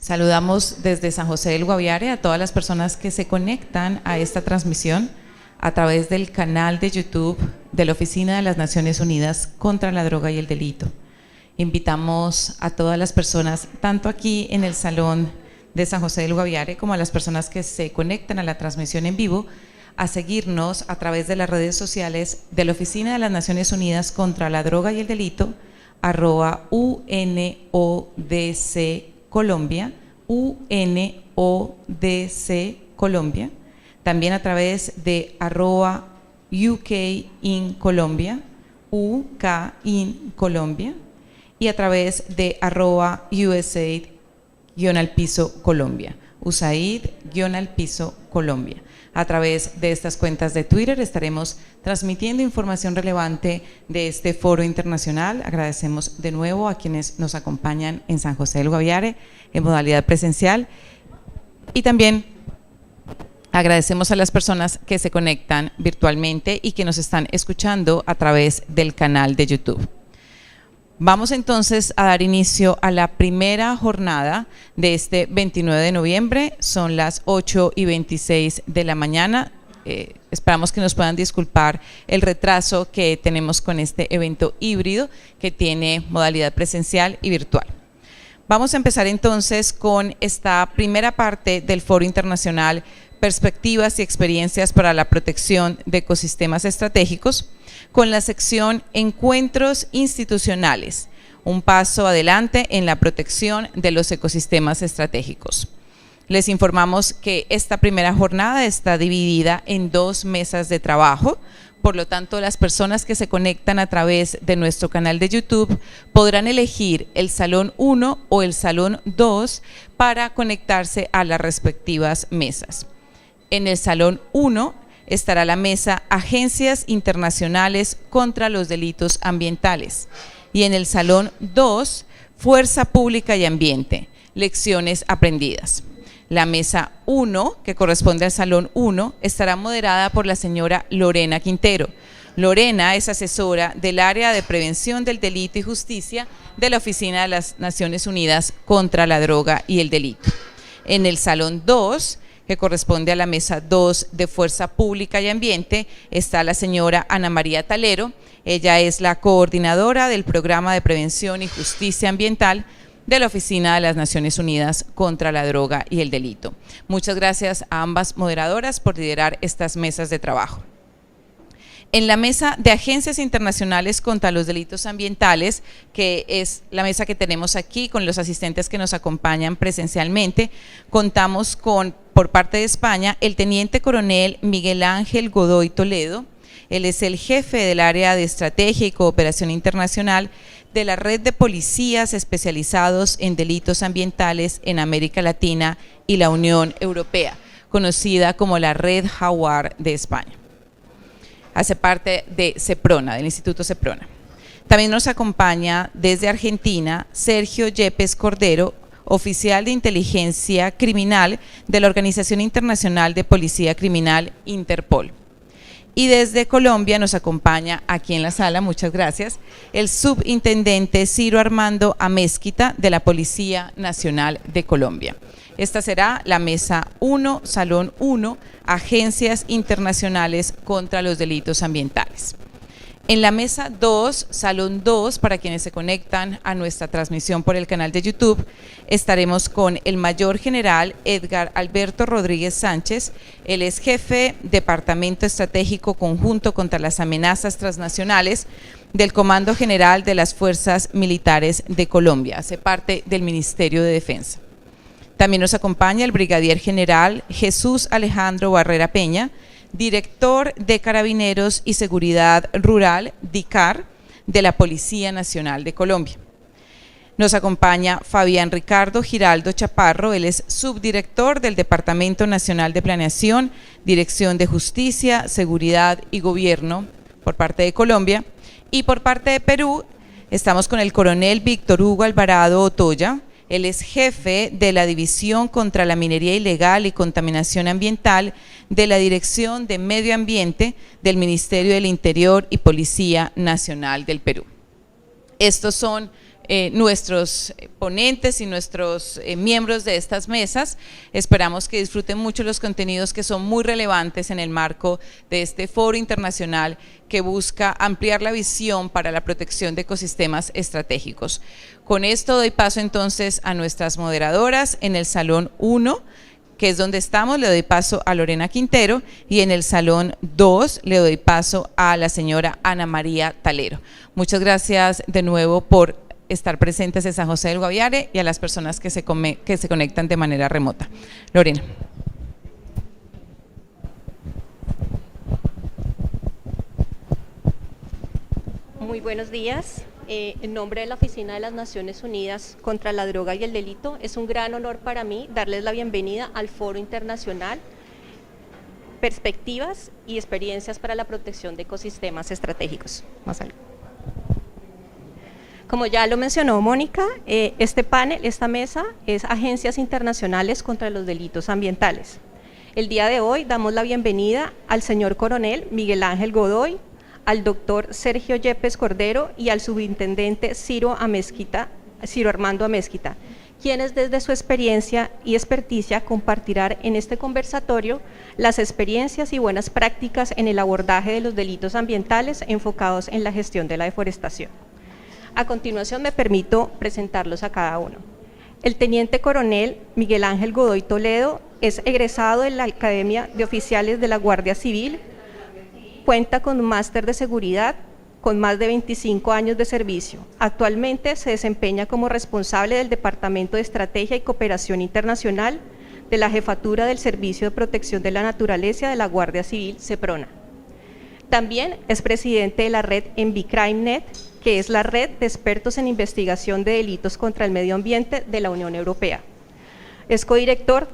Saludamos desde San José del Guaviare a todas las personas que se conectan a esta transmisión a través del canal de YouTube de la Oficina de las Naciones Unidas contra la Droga y el Delito. Invitamos a todas las personas, tanto aquí en el Salón de San José del Guaviare como a las personas que se conectan a la transmisión en vivo, a seguirnos a través de las redes sociales de la Oficina de las Naciones Unidas contra la Droga y el Delito, @UNODC Colombia, UNODC Colombia, también a través de @UK in Colombia, UK in Colombia, y a través de @USAID_al-piso Colombia, USAID_al-piso Colombia. A través de estas cuentas de Twitter estaremos transmitiendo información relevante de este foro internacional. Agradecemos de nuevo a quienes nos acompañan en San José del Guaviare en modalidad presencial y también agradecemos a las personas que se conectan virtualmente y que nos están escuchando a través del canal de YouTube. Vamos entonces a dar inicio a la primera jornada de este 29 de noviembre, son las 8:26 de la mañana. Esperamos que nos puedan disculpar el retraso que tenemos con este evento híbrido que tiene modalidad presencial y virtual. Vamos a empezar entonces con esta primera parte del Foro Internacional Perspectivas y Experiencias para la Protección de Ecosistemas Estratégicos, con la sección Encuentros Institucionales, un paso adelante en la protección de los ecosistemas estratégicos. Les informamos que esta primera jornada está dividida en 2 mesas de trabajo, por lo tanto las personas que se conectan a través de nuestro canal de YouTube podrán elegir el Salón 1 o el Salón 2 para conectarse a las respectivas mesas. En el Salón 1 estará la mesa Agencias Internacionales contra los Delitos Ambientales y en el Salón 2, Fuerza Pública y Ambiente, Lecciones Aprendidas. La mesa 1, que corresponde al Salón 1, estará moderada por la señora Lorena Quintero. Lorena es asesora del área de prevención del delito y justicia de la Oficina de las Naciones Unidas contra la Droga y el Delito. En el Salón 2, que corresponde a la mesa 2 de Fuerza Pública y Ambiente, está la señora Ana María Talero. Ella es la coordinadora del Programa de Prevención y Justicia Ambiental de la Oficina de las Naciones Unidas contra la Droga y el Delito. Muchas gracias a ambas moderadoras por liderar estas mesas de trabajo. En la mesa de Agencias Internacionales contra los Delitos Ambientales, que es la mesa que tenemos aquí con los asistentes que nos acompañan presencialmente, contamos con, por parte de España, el Teniente Coronel Miguel Ángel Godoy Toledo. Él es el jefe del área de Estrategia y Cooperación Internacional de la Red de Policías Especializados en Delitos Ambientales en América Latina y la Unión Europea, conocida como la Red Jaguar de España. Hace parte de CEPRONA, del Instituto CEPRONA. También nos acompaña desde Argentina Sergio Yepes Cordero, oficial de inteligencia criminal de la Organización Internacional de Policía Criminal, Interpol. Y desde Colombia nos acompaña aquí en la sala, muchas gracias, el subintendente Ciro Armando Amezquita de la Policía Nacional de Colombia. Esta será la mesa 1, Salón 1, Agencias Internacionales contra los Delitos Ambientales. En la mesa 2, Salón 2, para quienes se conectan a nuestra transmisión por el canal de YouTube, estaremos con el Mayor General Edgar Alberto Rodríguez Sánchez. Él es jefe Departamento Estratégico Conjunto contra las Amenazas Transnacionales del Comando General de las Fuerzas Militares de Colombia. Hace parte del Ministerio de Defensa. También nos acompaña el Brigadier General Jesús Alejandro Barrera Peña, director de Carabineros y Seguridad Rural, DICAR, de la Policía Nacional de Colombia. Nos acompaña Fabián Ricardo Giraldo Chaparro, él es subdirector del Departamento Nacional de Planeación, Dirección de Justicia, Seguridad y Gobierno por parte de Colombia. Y por parte de Perú estamos con el coronel Víctor Hugo Alvarado Otoya. Él es jefe de la División contra la Minería Ilegal y Contaminación Ambiental de la Dirección de Medio Ambiente del Ministerio del Interior y Policía Nacional del Perú. Estos son nuestros ponentes y nuestros miembros de estas mesas. Esperamos que disfruten mucho los contenidos que son muy relevantes en el marco de este foro internacional que busca ampliar la visión para la protección de ecosistemas estratégicos. Con esto doy paso entonces a nuestras moderadoras. En el Salón 1, que es donde estamos, le doy paso a Lorena Quintero, y en el Salón 2 le doy paso a la señora Ana María Talero. Muchas gracias de nuevo por estar presentes en San José del Guaviare y a las personas que se conectan de manera remota. Lorena. Muy buenos días. En nombre de la Oficina de las Naciones Unidas contra la Droga y el Delito, es un gran honor para mí darles la bienvenida al Foro Internacional Perspectivas y Experiencias para la Protección de Ecosistemas Estratégicos. Más adelante. Como ya lo mencionó Mónica, este panel, esta mesa, es Agencias Internacionales contra los Delitos Ambientales. El día de hoy damos la bienvenida al señor coronel Miguel Ángel Godoy, al doctor Sergio Yepes Cordero y al subintendente Ciro Armando Amezquita, quienes desde su experiencia y experticia compartirán en este conversatorio las experiencias y buenas prácticas en el abordaje de los delitos ambientales enfocados en la gestión de la deforestación. A continuación me permito presentarlos a cada uno. El teniente coronel Miguel Ángel Godoy Toledo es egresado de la Academia de Oficiales de la Guardia Civil, cuenta con un máster de seguridad con más de 25 años de servicio. Actualmente se desempeña como responsable del Departamento de Estrategia y Cooperación Internacional de la Jefatura del Servicio de Protección de la Naturaleza de la Guardia Civil, CEPRONA. También es presidente de la red EnviCrimeNet, que es la red de expertos en investigación de delitos contra el medio ambiente de la Unión Europea. Es codirector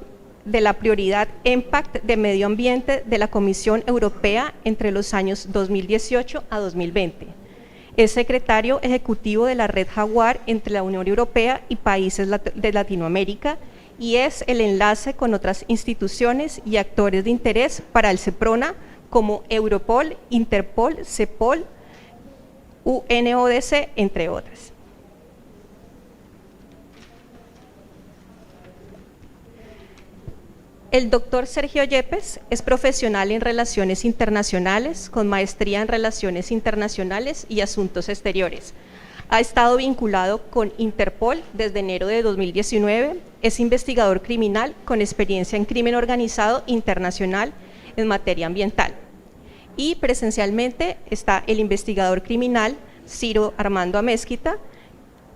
de la prioridad Impact de Medio Ambiente de la Comisión Europea entre los años 2018 a 2020. Es secretario ejecutivo de la red Jaguar entre la Unión Europea y países de Latinoamérica y es el enlace con otras instituciones y actores de interés para el CEPRONA como Europol, Interpol, CEPOL, UNODC, entre otras. El doctor Sergio Yepes es profesional en Relaciones Internacionales, con maestría en Relaciones Internacionales y Asuntos Exteriores. Ha estado vinculado con Interpol desde enero de 2019, es investigador criminal con experiencia en crimen organizado internacional en materia ambiental. Y presencialmente está el investigador criminal Ciro Armando Amezquita,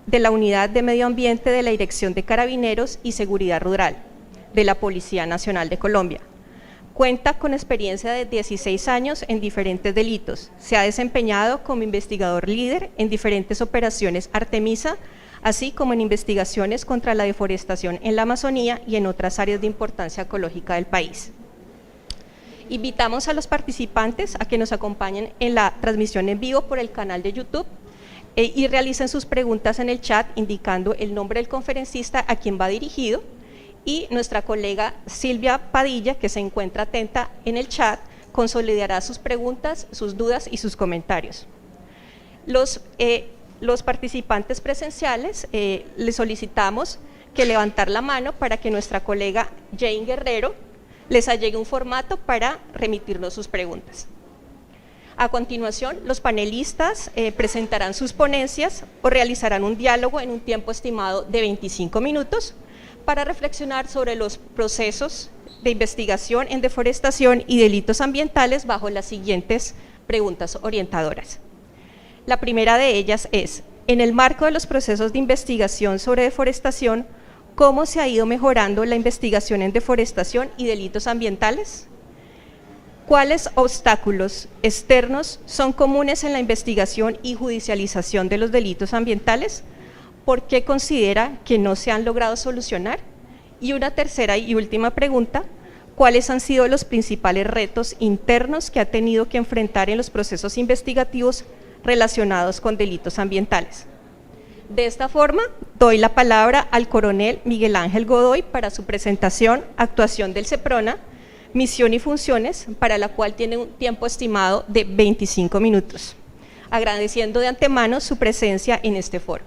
de la Unidad de Medio Ambiente de la Dirección de Carabineros y Seguridad Rural, de la Policía Nacional de Colombia. Cuenta con experiencia de 16 años en diferentes delitos. Se ha desempeñado como investigador líder en diferentes operaciones Artemisa, así como en investigaciones contra la deforestación en la Amazonía y en otras áreas de importancia ecológica del país. Invitamos a los participantes a que nos acompañen en la transmisión en vivo por el canal de YouTube y realicen sus preguntas en el chat indicando el nombre del conferencista a quien va dirigido, y nuestra colega Silvia Padilla, que se encuentra atenta en el chat, consolidará sus preguntas, sus dudas y sus comentarios. Los participantes presenciales les solicitamos que levantar la mano para que nuestra colega Jane Guerrero les allegue un formato para remitirnos sus preguntas. A continuación, los panelistas presentarán sus ponencias o realizarán un diálogo en un tiempo estimado de 25 minutos para reflexionar sobre los procesos de investigación en deforestación y delitos ambientales bajo las siguientes preguntas orientadoras. La primera de ellas es: en el marco de los procesos de investigación sobre deforestación, ¿cómo se ha ido mejorando la investigación en deforestación y delitos ambientales? ¿Cuáles obstáculos externos son comunes en la investigación y judicialización de los delitos ambientales? ¿Por qué considera que no se han logrado solucionar? Y una tercera y última pregunta: ¿cuáles han sido los principales retos internos que ha tenido que enfrentar en los procesos investigativos relacionados con delitos ambientales? De esta forma, doy la palabra al coronel Miguel Ángel Godoy para su presentación, actuación del CEPRONA, misión y funciones, para la cual tiene un tiempo estimado de 25 minutos. Agradeciendo de antemano su presencia en este foro.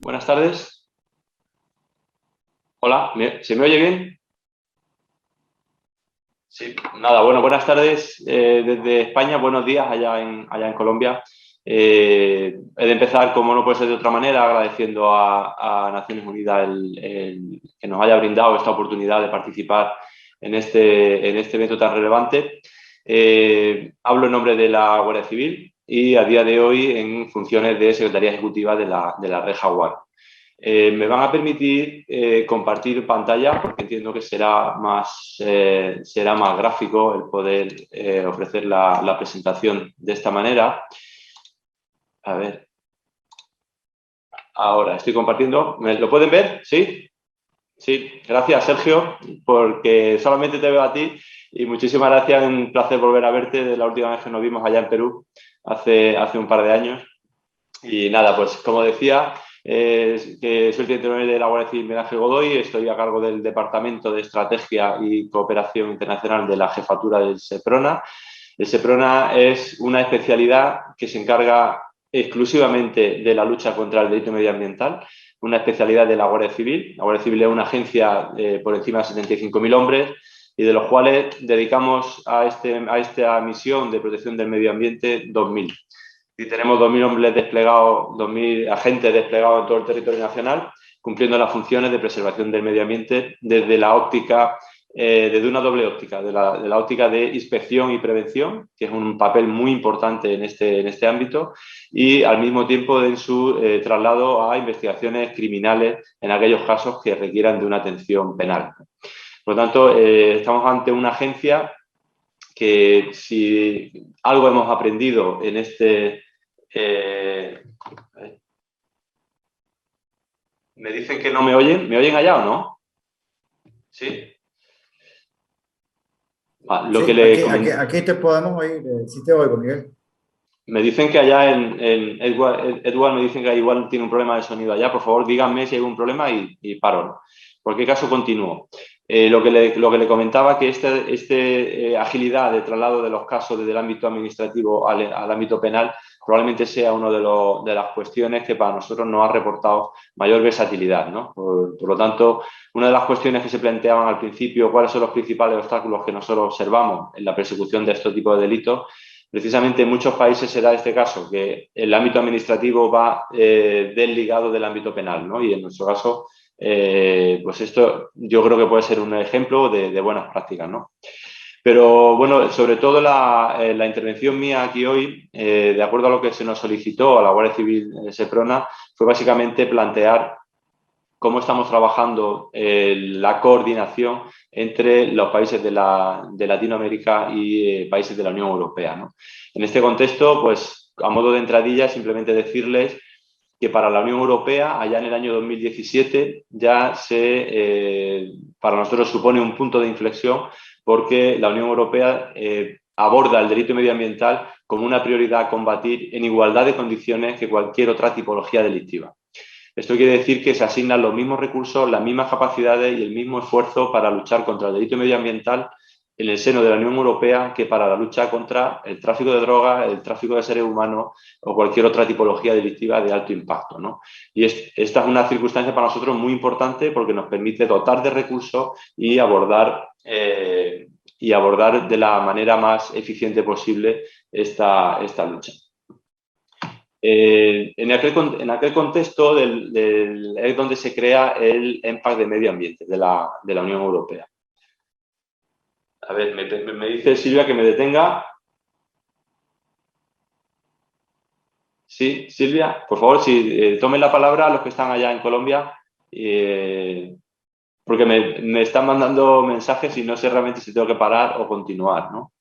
Buenas tardes. Hola, ¿se me oye bien? Sí, nada, bueno, buenas tardes desde España, buenos días allá en Colombia. He de empezar, como no puede ser de otra manera, agradeciendo a Naciones Unidas el que nos haya brindado esta oportunidad de participar en este evento tan relevante. Hablo en nombre de la Guardia Civil y a día de hoy en funciones de Secretaría Ejecutiva de la Red Jaguar. Me van a permitir compartir pantalla porque entiendo que será más gráfico el poder ofrecer la presentación de esta manera. A ver. Ahora estoy compartiendo. ¿Lo pueden ver? ¿Sí? Sí. Gracias, Sergio, porque solamente te veo a ti y muchísimas gracias. Un placer volver a verte de la última vez que nos vimos allá en Perú, hace un par de años. Y nada, pues como decía, que soy el teniente coronel de la Guardia Civil Miguel Ángel Godoy, estoy a cargo del Departamento de Estrategia y Cooperación Internacional de la Jefatura del SEPRONA. El SEPRONA es una especialidad que se encarga exclusivamente de la lucha contra el delito medioambiental, una especialidad de la Guardia Civil. La Guardia Civil es una agencia por encima de 75.000 hombres y de los cuales dedicamos a esta misión de protección del medio ambiente 2.000. Y tenemos 2.000 hombres desplegados, 2.000 agentes desplegados en todo el territorio nacional, cumpliendo las funciones de preservación del medio ambiente desde la óptica, desde una doble óptica, de la óptica de inspección y prevención, que es un papel muy importante en este ámbito, y al mismo tiempo en su traslado a investigaciones criminales en aquellos casos que requieran de una atención penal. Por lo tanto, estamos ante una agencia que, si algo hemos aprendido en me dicen que no me oyen. ¿Me oyen allá o no? ¿Sí? Aquí te podemos oír. Sí te oigo, Miguel. Me dicen que allá en Edward me dicen que igual tiene un problema de sonido allá. Por favor, díganme si hay algún problema y paro. En cualquier caso, continúo. Lo que le comentaba, que agilidad de traslado de los casos desde el ámbito administrativo al ámbito penal probablemente sea una de las cuestiones que para nosotros nos ha reportado mayor versatilidad, ¿no? Por lo tanto, una de las cuestiones que se planteaban al principio, cuáles son los principales obstáculos que nosotros observamos en la persecución de este tipo de delitos. Precisamente en muchos países se da este caso, que el ámbito administrativo va desligado del ámbito penal, ¿no? Y en nuestro caso, pues esto yo creo que puede ser un ejemplo de buenas prácticas, ¿no? Pero bueno, sobre todo la intervención mía aquí hoy, de acuerdo a lo que se nos solicitó a la Guardia Civil SEPRONA, fue básicamente plantear cómo estamos trabajando la coordinación entre los países de Latinoamérica y países de la Unión Europea, ¿no? En este contexto, pues a modo de entradilla, simplemente decirles que para la Unión Europea, allá en el año 2017, ya para nosotros supone un punto de inflexión, porque la Unión Europea aborda el delito medioambiental como una prioridad a combatir en igualdad de condiciones que cualquier otra tipología delictiva. Esto quiere decir que se asignan los mismos recursos, las mismas capacidades y el mismo esfuerzo para luchar contra el delito medioambiental en el seno de la Unión Europea que para la lucha contra el tráfico de drogas, el tráfico de seres humanos o cualquier otra tipología delictiva de alto impacto, ¿no? Y esta es una circunstancia para nosotros muy importante porque nos permite dotar de recursos y abordar de la manera más eficiente posible esta lucha. En aquel contexto es donde se crea el EMPAC de Medio Ambiente de la Unión Europea. A ver, me dice Silvia que me detenga. Sí, Silvia, por favor, si tomen la palabra los que están allá en Colombia, porque me están mandando mensajes y no sé realmente si tengo que parar o continuar, ¿no?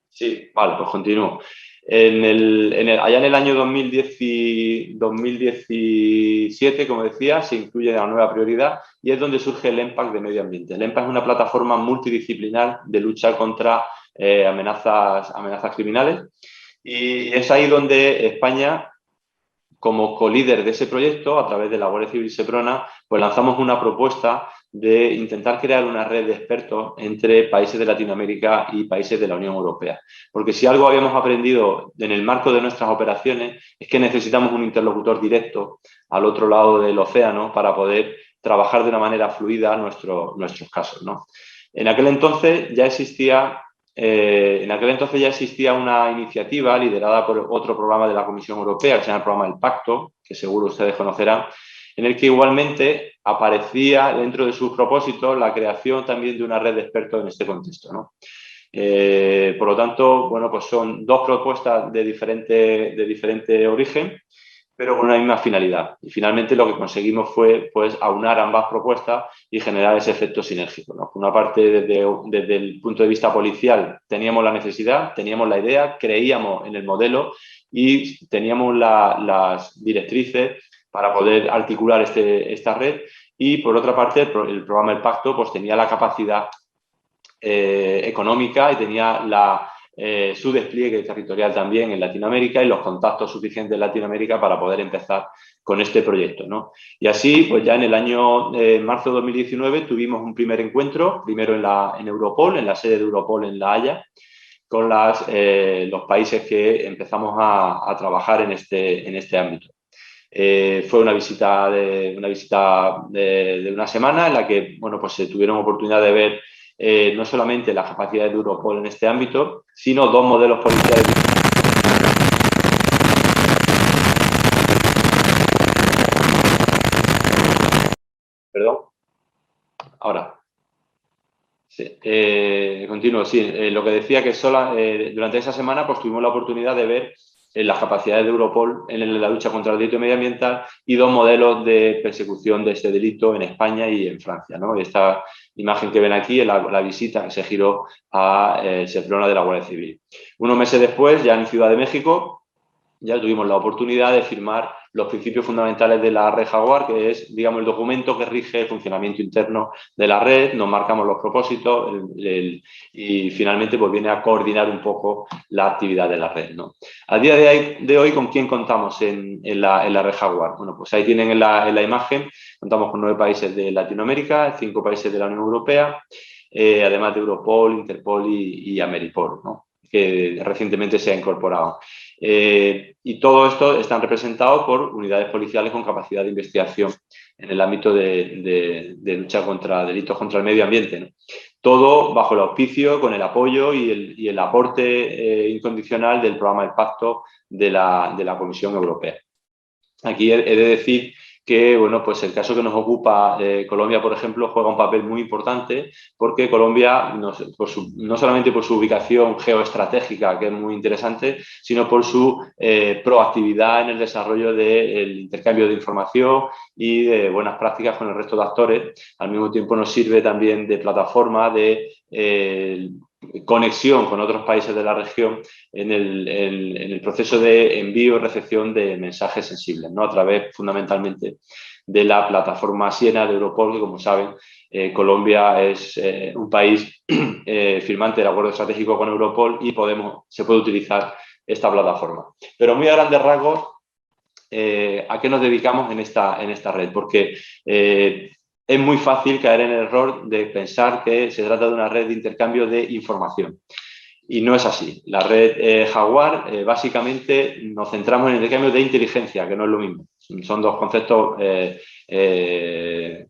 Sí, vale, pues continúo. Allá en el año 2017, como decía, se incluye la nueva prioridad y es donde surge el EMPAC de Medio Ambiente. El EMPAC es una plataforma multidisciplinar de lucha contra amenazas criminales y es ahí donde España, como colíder de ese proyecto, a través de la Guardia Civil SEPRONA, pues lanzamos una propuesta de intentar crear una red de expertos entre países de Latinoamérica y países de la Unión Europea. Porque si algo habíamos aprendido en el marco de nuestras operaciones es que necesitamos un interlocutor directo al otro lado del océano para poder trabajar de una manera fluida nuestros casos, ¿no? En aquel entonces ya existía una iniciativa liderada por otro programa de la Comisión Europea, que se llama el programa del Pacto, que seguro ustedes conocerán, en el que igualmente aparecía dentro de sus propósitos la creación también de una red de expertos en este contexto, ¿no? Por lo tanto, bueno, pues son dos propuestas de diferente origen, pero con una misma finalidad. Y finalmente lo que conseguimos fue pues, aunar ambas propuestas y generar ese efecto sinérgico, ¿no? Por una parte, desde el punto de vista policial, teníamos la necesidad, teníamos la idea, creíamos en el modelo y teníamos las directrices para poder articular esta red. Y por otra parte, el programa del Pacto pues, tenía la capacidad económica y tenía su despliegue territorial también en Latinoamérica y los contactos suficientes en Latinoamérica para poder empezar con este proyecto, ¿no? Y así, pues ya en el año marzo de 2019 tuvimos un primer encuentro, primero en Europol, en la sede de Europol en La Haya, con los países que empezamos a trabajar en este ámbito. Fue una visita de una semana en la que, bueno, pues se tuvieron oportunidad de ver no solamente las capacidades de Europol en este ámbito, sino dos modelos policiales. Perdón. Ahora. Sí. Continúo. Sí, lo que decía que durante esa semana pues tuvimos la oportunidad de ver las capacidades de Europol en la lucha contra el delito medioambiental y dos modelos de persecución de este delito en España y en Francia, ¿no? Esta imagen que ven aquí es la visita que se giró a Seprona de la Guardia Civil. Unos meses después, ya en Ciudad de México, ya tuvimos la oportunidad de firmar los principios fundamentales de la red Jaguar, que es, digamos, el documento que rige el funcionamiento interno de la red, nos marcamos los propósitos y finalmente pues viene a coordinar un poco la actividad de la red, ¿no? A día de hoy, ¿con quién contamos en la red Jaguar? Bueno, pues ahí tienen en la imagen, contamos con 9 países de Latinoamérica, 5 países de la Unión Europea, además de Europol, Interpol y Ameripol, ¿no? Que recientemente se ha incorporado. Y todo esto están representados por unidades policiales con capacidad de investigación en el ámbito de lucha contra delitos contra el medio ambiente, ¿no? Todo bajo el auspicio, con el apoyo y el aporte incondicional del programa del Pacto de la Comisión Europea. Aquí he de decir que, bueno, pues el caso que nos ocupa, Colombia, por ejemplo, juega un papel muy importante porque Colombia, no solamente por su ubicación geoestratégica, que es muy interesante, sino por su proactividad en el desarrollo del intercambio de información y de buenas prácticas con el resto de actores. Al mismo tiempo nos sirve también de plataforma de conexión con otros países de la región en el proceso de envío y recepción de mensajes sensibles, ¿no? A través fundamentalmente de la plataforma Siena de Europol, que como saben, Colombia es un país firmante del acuerdo estratégico con Europol y se puede utilizar esta plataforma. Pero muy a grandes rasgos, ¿a qué nos dedicamos en esta red? Porque es muy fácil caer en el error de pensar que se trata de una red de intercambio de información. Y no es así. La red Jaguar, básicamente, nos centramos en el intercambio de inteligencia, que no es lo mismo. Son dos conceptos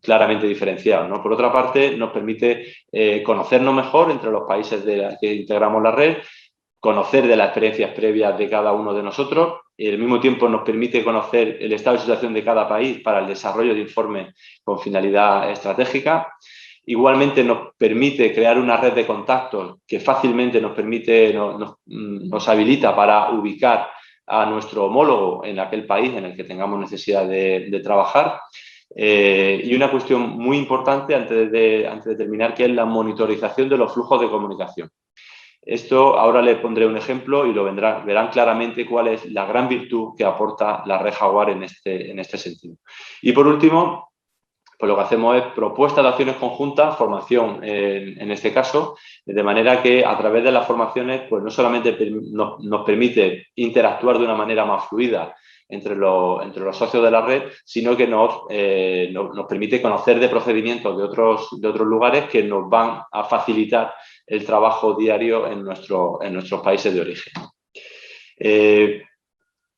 claramente diferenciados, ¿no? Por otra parte, nos permite conocernos mejor entre los países que integramos la red, conocer de las experiencias previas de cada uno de nosotros y al mismo tiempo nos permite conocer el estado de situación de cada país para el desarrollo de informes con finalidad estratégica. Igualmente nos permite crear una red de contactos que fácilmente nos habilita para ubicar a nuestro homólogo en aquel país en el que tengamos necesidad de trabajar. Y una cuestión muy importante antes de terminar, que es la monitorización de los flujos de comunicación. Esto ahora les pondré un ejemplo y verán claramente cuál es la gran virtud que aporta la red Jaguar en este sentido. Y por último, pues lo que hacemos es propuestas de acciones conjuntas, formación en este caso, de manera que a través de las formaciones pues no solamente nos permite interactuar de una manera más fluida entre los socios de la red, sino que nos permite conocer de procedimientos de otros lugares que nos van a facilitar el trabajo diario en nuestros países de origen.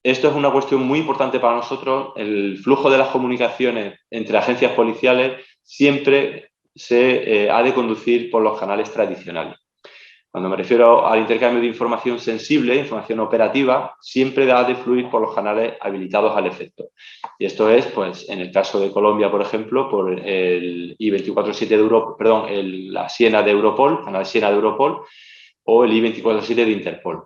Esto es una cuestión muy importante para nosotros. El flujo de las comunicaciones entre agencias policiales siempre se ha de conducir por los canales tradicionales. Cuando me refiero al intercambio de información sensible, información operativa, siempre ha de fluir por los canales habilitados al efecto. Y esto es, pues, en el caso de Colombia, por ejemplo, por el I-24-7 de Europol, perdón, la Siena de Europol, canal Siena de Europol, o el I-24-7 de Interpol.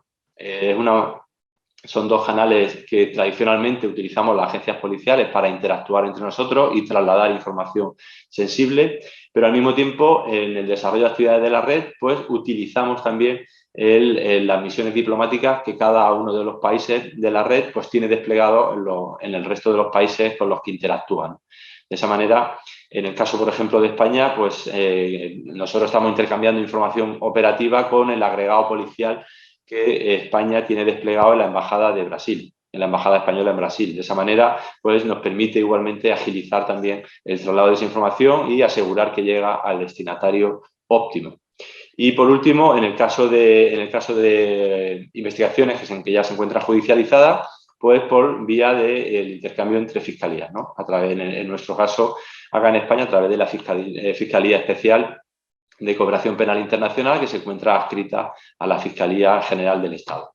Son dos canales que tradicionalmente utilizamos las agencias policiales para interactuar entre nosotros y trasladar información sensible, pero al mismo tiempo en el desarrollo de actividades de la red pues utilizamos también las misiones diplomáticas que cada uno de los países de la red pues tiene desplegado en el resto de los países con los que interactúan. De esa manera, en el caso, por ejemplo, de España, pues nosotros estamos intercambiando información operativa con el agregado policial que España tiene desplegado en la Embajada de Brasil, en la Embajada Española en Brasil. De esa manera, pues nos permite igualmente agilizar también el traslado de esa información y asegurar que llega al destinatario óptimo. Y por último, en el caso de investigaciones en que ya se encuentran judicializadas, pues por vía del intercambio entre fiscalías, ¿no? A través, en nuestro caso, acá en España, a través de la Fiscalía Especial de Cooperación Penal Internacional, que se encuentra adscrita a la Fiscalía General del Estado.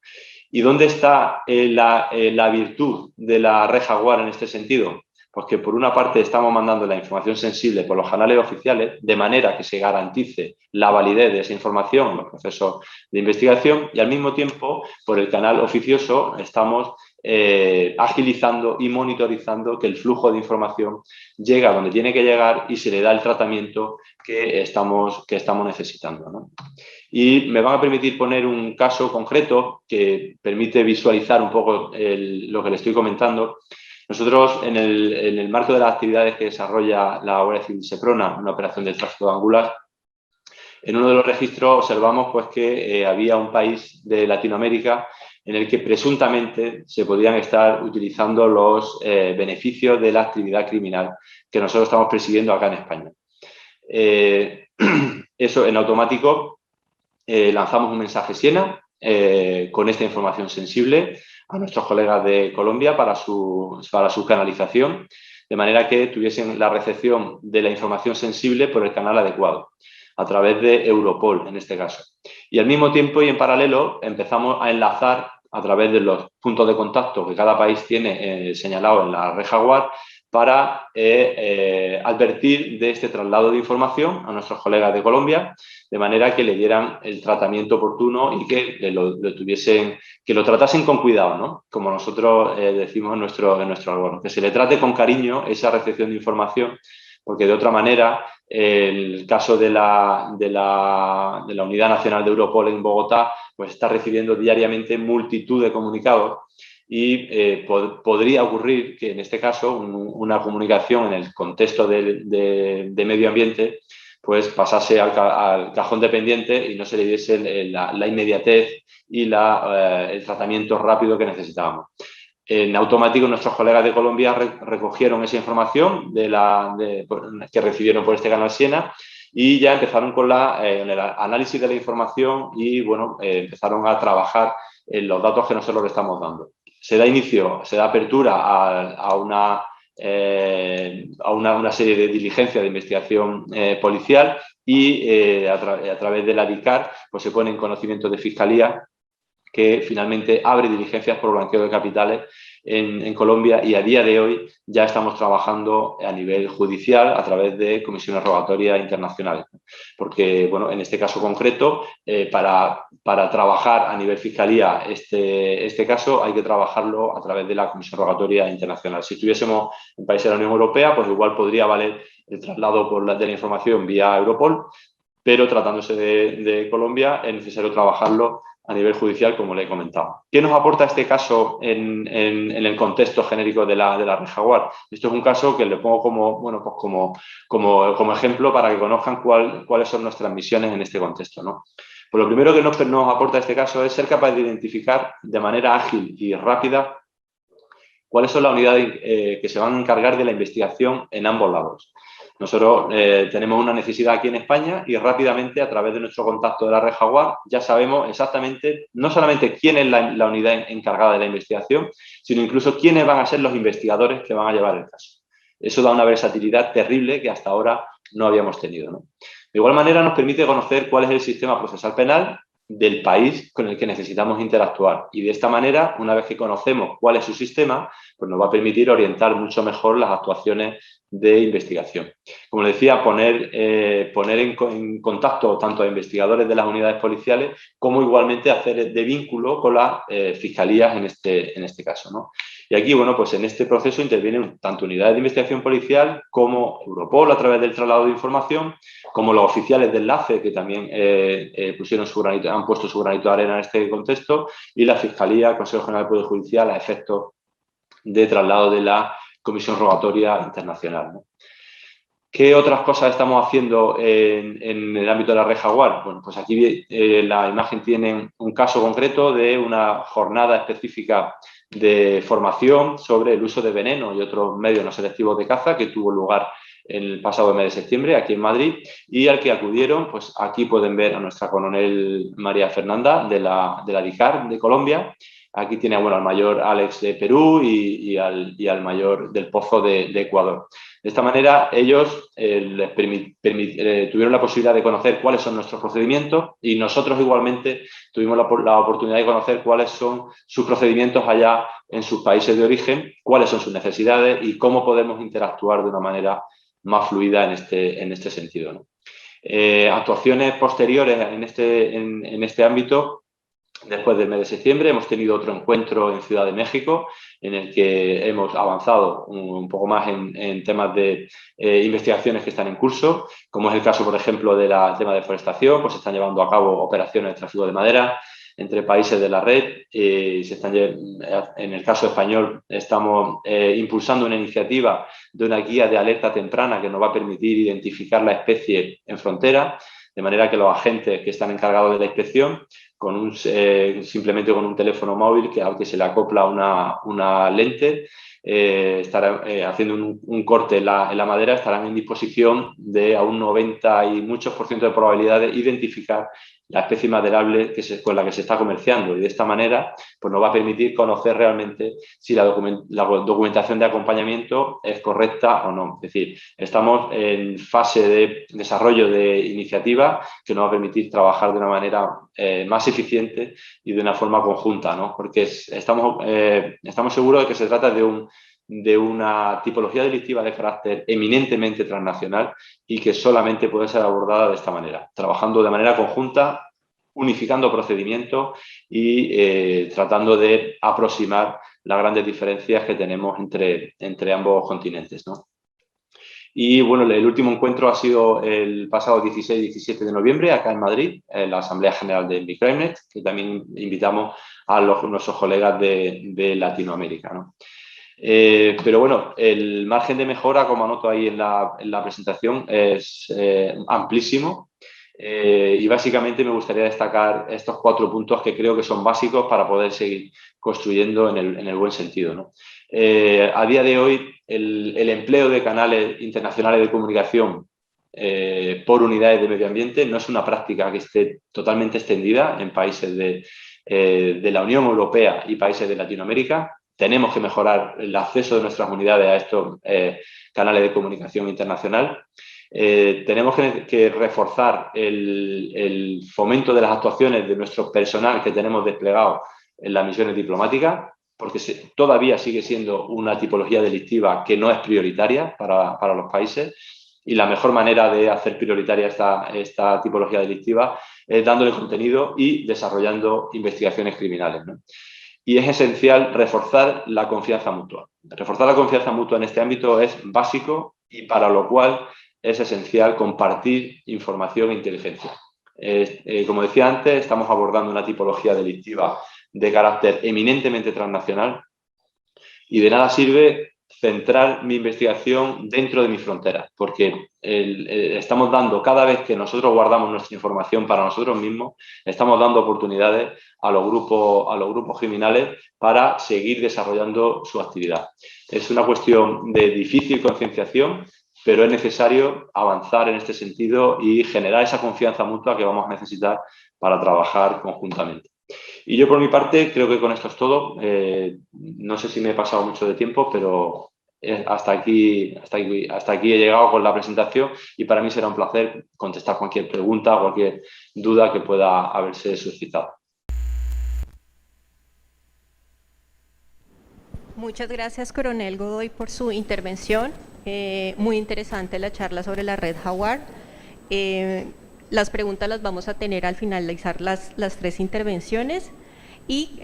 ¿Y dónde está la virtud de la red Jaguar en este sentido? Pues que por una parte estamos mandando la información sensible por los canales oficiales, de manera que se garantice la validez de esa información en los procesos de investigación, y al mismo tiempo, por el canal oficioso, estamos agilizando y monitorizando que el flujo de información llega donde tiene que llegar y se le da el tratamiento que estamos necesitando, ¿no? Y me van a permitir poner un caso concreto que permite visualizar un poco lo que le estoy comentando. Nosotros, en el marco de las actividades que desarrolla la Guardia Civil Seprona, una operación del tráfico de angular, en uno de los registros observamos pues, que había un país de Latinoamérica en el que presuntamente se podían estar utilizando los beneficios de la actividad criminal que nosotros estamos persiguiendo acá en España. Eso en automático lanzamos un mensaje Siena con esta información sensible a nuestros colegas de Colombia para su canalización, de manera que tuviesen la recepción de la información sensible por el canal adecuado, a través de Europol en este caso. Y al mismo tiempo y en paralelo empezamos a enlazar a través de los puntos de contacto que cada país tiene señalado en la red Jaguar para advertir de este traslado de información a nuestros colegas de Colombia, de manera que le dieran el tratamiento oportuno y que lo tratasen con cuidado, ¿no? Como nosotros decimos en nuestro álbum, que se le trate con cariño esa recepción de información, porque de otra manera, el caso de la Unidad Nacional de Europol en Bogotá, pues está recibiendo diariamente multitud de comunicados y podría ocurrir que en este caso una comunicación en el contexto de medio ambiente pues pasase al cajón de pendiente y no se le diese la inmediatez y el tratamiento rápido que necesitábamos. En automático nuestros colegas de Colombia recogieron esa información que recibieron por este canal Siena y ya empezaron con el análisis de la información y bueno, empezaron a trabajar en los datos que nosotros le estamos dando. Se da apertura a una serie de diligencias de investigación policial y a través de la DICAR pues se pone en conocimiento de Fiscalía que finalmente abre diligencias por blanqueo de capitales en Colombia y a día de hoy ya estamos trabajando a nivel judicial a través de comisiones rogatorias internacionales. Porque, bueno, en este caso concreto, para trabajar a nivel fiscalía este caso hay que trabajarlo a través de la comisión rogatoria internacional. Si estuviésemos en países de la Unión Europea, pues igual podría valer el traslado de la información vía Europol, pero tratándose de Colombia es necesario trabajarlo a nivel judicial, como le he comentado. ¿Qué nos aporta este caso en el contexto genérico de la red Jaguar? Esto es un caso que le pongo como ejemplo para que conozcan cuáles son nuestras misiones en este contexto, ¿no? Pues lo primero que nos aporta este caso es ser capaz de identificar de manera ágil y rápida cuáles son las unidades que se van a encargar de la investigación en ambos lados. Nosotros tenemos una necesidad aquí en España y rápidamente, a través de nuestro contacto de la Red Jaguar, ya sabemos exactamente, no solamente quién es la unidad encargada de la investigación, sino incluso quiénes van a ser los investigadores que van a llevar el caso. Eso da una versatilidad terrible que hasta ahora no habíamos tenido, ¿no? De igual manera, nos permite conocer cuál es el sistema procesal penal del país con el que necesitamos interactuar. Y de esta manera, una vez que conocemos cuál es su sistema, pues nos va a permitir orientar mucho mejor las actuaciones de investigación. Como les decía, poner en contacto tanto a investigadores de las unidades policiales como igualmente hacer de vínculo con las fiscalías en este caso, ¿no? Y aquí, bueno, pues en este proceso intervienen tanto unidades de investigación policial como Europol a través del traslado de información, como los oficiales de enlace que también han puesto su granito de arena en este contexto, y la Fiscalía, el Consejo General del Poder Judicial a efectos de traslado de la Comisión Rogatoria Internacional, ¿no? ¿Qué otras cosas estamos haciendo en el ámbito de la Red Jaguar? Bueno, pues aquí la imagen tiene un caso concreto de una jornada específica de formación sobre el uso de veneno y otros medios no selectivos de caza que tuvo lugar el pasado mes de septiembre aquí en Madrid y al que acudieron, pues aquí pueden ver a nuestra coronel María Fernanda de la DICAR de Colombia. Aquí tiene, bueno, al mayor Alex de Perú y al mayor del Pozo de Ecuador. De esta manera, ellos tuvieron la posibilidad de conocer cuáles son nuestros procedimientos y nosotros igualmente tuvimos la oportunidad de conocer cuáles son sus procedimientos allá en sus países de origen, cuáles son sus necesidades y cómo podemos interactuar de una manera más fluida en este sentido, ¿no? Actuaciones posteriores en este ámbito. Después del mes de septiembre hemos tenido otro encuentro en Ciudad de México en el que hemos avanzado un poco más en temas de investigaciones que están en curso, como es el caso, por ejemplo, del tema de deforestación, pues se están llevando a cabo operaciones de tráfico de madera entre países de la red. En el caso español estamos impulsando una iniciativa de una guía de alerta temprana que nos va a permitir identificar la especie en frontera, de manera que los agentes que están encargados de la inspección, simplemente con un teléfono móvil al que se le acopla una lente, estarán haciendo un corte en la madera, estarán en disposición de a un 90 y muchos % de probabilidad de identificar la especie maderable con la que se está comerciando, y de esta manera pues nos va a permitir conocer realmente si la documentación de acompañamiento es correcta o no. Es decir, estamos en fase de desarrollo de iniciativa que nos va a permitir trabajar de una manera más eficiente y de una forma conjunta, ¿no? Porque estamos seguros de que se trata de una tipología delictiva de carácter eminentemente transnacional y que solamente puede ser abordada de esta manera, trabajando de manera conjunta, unificando procedimientos y tratando de aproximar las grandes diferencias que tenemos entre ambos continentes, ¿no? Y bueno, el último encuentro ha sido el pasado 16 y 17 de noviembre acá en Madrid, en la Asamblea General de Microemnet, que también invitamos a nuestros colegas de Latinoamérica, ¿no? Pero bueno, el margen de mejora, como anoto ahí en la presentación, es amplísimo. Y básicamente me gustaría destacar estos 4 puntos que creo que son básicos para poder seguir construyendo en el buen sentido, ¿no? A día de hoy, el empleo de canales internacionales de comunicación por unidades de medio ambiente no es una práctica que esté totalmente extendida en países de la Unión Europea y países de Latinoamérica. Tenemos que mejorar el acceso de nuestras unidades a estos canales de comunicación internacional. Tenemos que reforzar el fomento de las actuaciones de nuestro personal que tenemos desplegado en las misiones diplomáticas, porque todavía sigue siendo una tipología delictiva que no es prioritaria para los países, y la mejor manera de hacer prioritaria esta tipología delictiva es dándole contenido y desarrollando investigaciones criminales, ¿no? Y es esencial reforzar la confianza mutua. Reforzar la confianza mutua en este ámbito es básico y para lo cual es esencial compartir información e inteligencia. Como decía antes, estamos abordando una tipología delictiva de carácter eminentemente transnacional y de nada sirve centrar mi investigación dentro de mis fronteras, porque estamos dando, cada vez que nosotros guardamos nuestra información para nosotros mismos, estamos dando oportunidades a los grupos criminales para seguir desarrollando su actividad. Es una cuestión de difícil concienciación, pero es necesario avanzar en este sentido y generar esa confianza mutua que vamos a necesitar para trabajar conjuntamente. Y yo por mi parte creo que con esto es todo. No sé si me he pasado mucho de tiempo, pero hasta aquí he llegado con la presentación y para mí será un placer contestar cualquier pregunta o cualquier duda que pueda haberse suscitado. Muchas gracias, Coronel Godoy, por su intervención. Muy interesante la charla sobre la red Jaguar. Las preguntas las vamos a tener al finalizar las 3 intervenciones y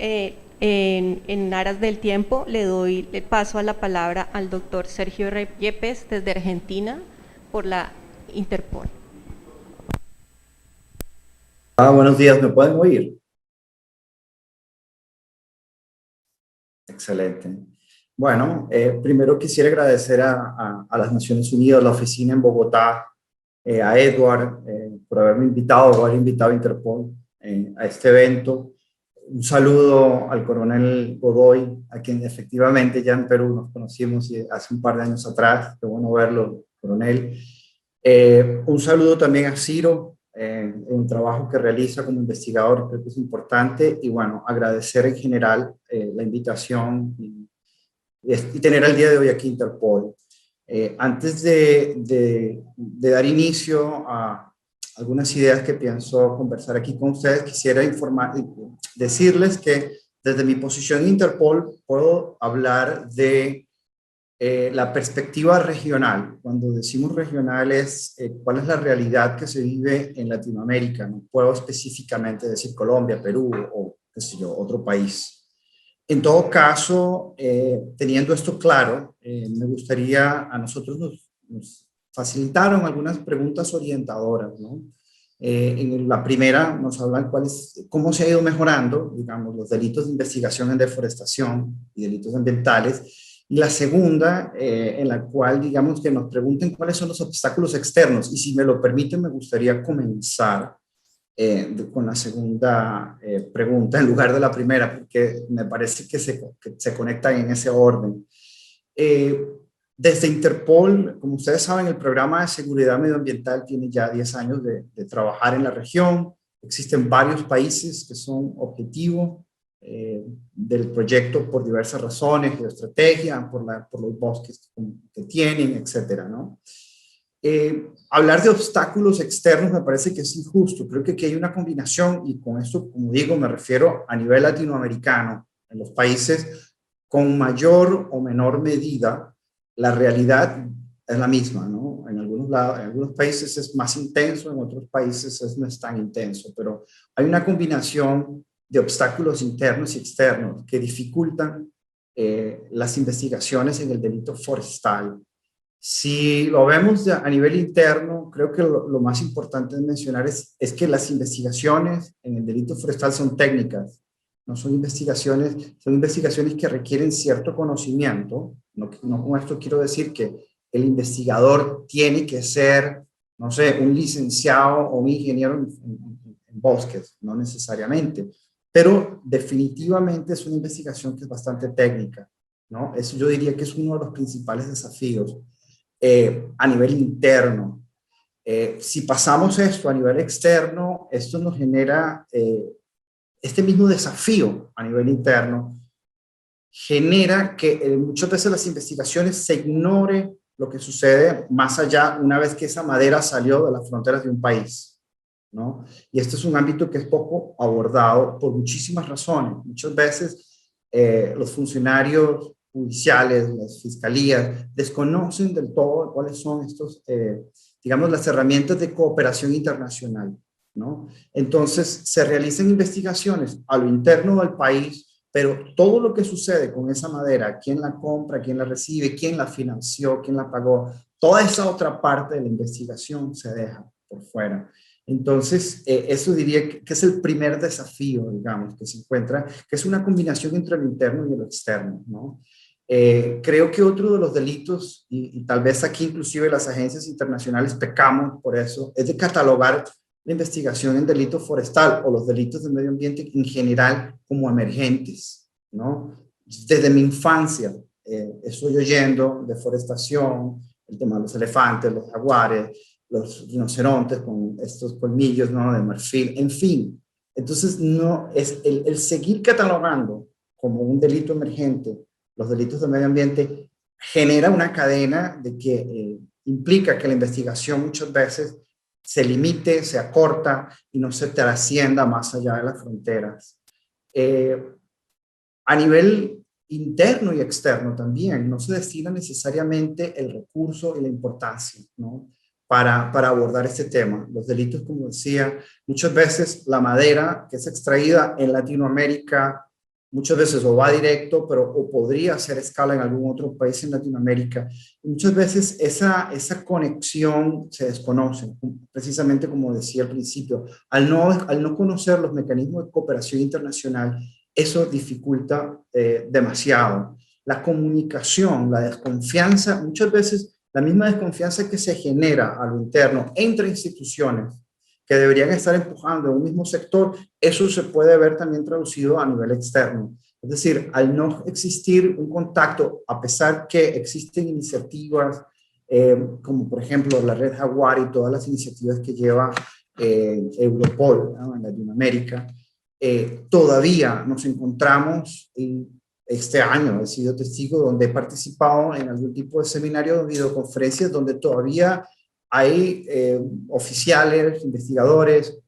en aras del tiempo le doy el paso a la palabra al doctor Sergio Yepes desde Argentina por la Interpol. Buenos días, ¿me pueden oír? Excelente. Bueno, primero quisiera agradecer a las Naciones Unidas, a la oficina en Bogotá, a Edward por haberme invitado, o haber invitado a Interpol a este evento. Un saludo al coronel Godoy, a quien efectivamente ya en Perú nos conocimos hace un par de años atrás. Qué bueno verlo, coronel. Un saludo también a Ciro, en el trabajo que realiza como investigador, creo que es importante. Y bueno, agradecer en general la invitación y tener el día de hoy aquí Interpol. Antes de dar inicio a algunas ideas que pienso conversar aquí con ustedes, quisiera decirles que desde mi posición en Interpol puedo hablar de la perspectiva regional. Cuando decimos regional es cuál es la realidad que se vive en Latinoamérica. No puedo específicamente decir Colombia, Perú o qué sé yo, otro país. En todo caso, teniendo esto claro, me gustaría, a nosotros nos facilitaron algunas preguntas orientadoras, ¿no? En la primera nos hablan cómo se ha ido mejorando, digamos, los delitos de investigación en deforestación y delitos ambientales. Y la segunda, en la cual, digamos, que nos pregunten cuáles son los obstáculos externos. Y si me lo permiten, me gustaría comenzar con la segunda pregunta en lugar de la primera, porque me parece que se conectan en ese orden. Desde Interpol, como ustedes saben, el programa de seguridad medioambiental tiene ya 10 años de trabajar en la región. Existen varios países que son objetivo del proyecto por diversas razones, geoestrategia, por los bosques que tienen, etcétera, ¿no? Hablar de obstáculos externos me parece que es injusto. Creo que aquí hay una combinación, y con esto, como digo, me refiero a nivel latinoamericano. En los países con mayor o menor medida, la realidad es la misma, ¿no? En algunos países es más intenso, en otros países no es tan intenso, pero hay una combinación de obstáculos internos y externos que dificultan las investigaciones en el delito forestal. Si lo vemos a nivel interno, creo que lo más importante de mencionar es que las investigaciones en el delito forestal son técnicas, no son investigaciones que requieren cierto conocimiento. No con esto quiero decir que el investigador tiene que ser, no sé, un licenciado o un ingeniero en bosques, no necesariamente, pero definitivamente es una investigación que es bastante técnica, ¿no? Eso yo diría que es uno de los principales desafíos. A nivel interno. Si pasamos esto a nivel externo, esto nos genera este mismo desafío a nivel interno, genera que muchas veces las investigaciones se ignore lo que sucede más allá una vez que esa madera salió de las fronteras de un país, ¿no? Y este es un ámbito que es poco abordado por muchísimas razones. Muchas veces los funcionarios judiciales, las fiscalías, desconocen del todo cuáles son estos, digamos, las herramientas de cooperación internacional, ¿no? Entonces, se realizan investigaciones a lo interno del país, pero todo lo que sucede con esa madera, quién la compra, quién la recibe, quién la financió, quién la pagó, toda esa otra parte de la investigación se deja por fuera. Entonces, eso diría que es el primer desafío, digamos, que se encuentra, que es una combinación entre lo interno y lo externo, ¿no? Creo que otro de los delitos, y tal vez aquí inclusive las agencias internacionales pecamos por eso, es de catalogar la investigación en delito forestal o los delitos de medio ambiente en general como emergentes, ¿no? Desde mi infancia estoy oyendo deforestación, el tema de los elefantes, los jaguares, los rinocerontes con estos colmillos, ¿no?, de marfil, en fin. Entonces, no, es el seguir catalogando como un delito emergente los delitos de medio ambiente genera una cadena de que implica que la investigación muchas veces se limite, se acorta y no se trascienda más allá de las fronteras. A nivel interno y externo también, no se destina necesariamente el recurso y la importancia, ¿no?, para abordar este tema. Los delitos, como decía, muchas veces la madera que es extraída en Latinoamérica, muchas veces o va directo, pero o podría hacer escala en algún otro país en Latinoamérica. Y muchas veces esa conexión se desconoce, precisamente como decía al principio. Al no conocer los mecanismos de cooperación internacional, eso dificulta demasiado. La comunicación, la desconfianza, muchas veces la misma desconfianza que se genera a lo interno entre instituciones que deberían estar empujando en un mismo sector, eso se puede ver también traducido a nivel externo. Es decir, al no existir un contacto, a pesar que existen iniciativas como por ejemplo la Red Jaguar y todas las iniciativas que lleva Europol, ¿no?, en Latinoamérica, todavía nos encontramos en este año, he sido testigo donde he participado en algún tipo de seminario o videoconferencias donde todavía hay oficiales, investigadores,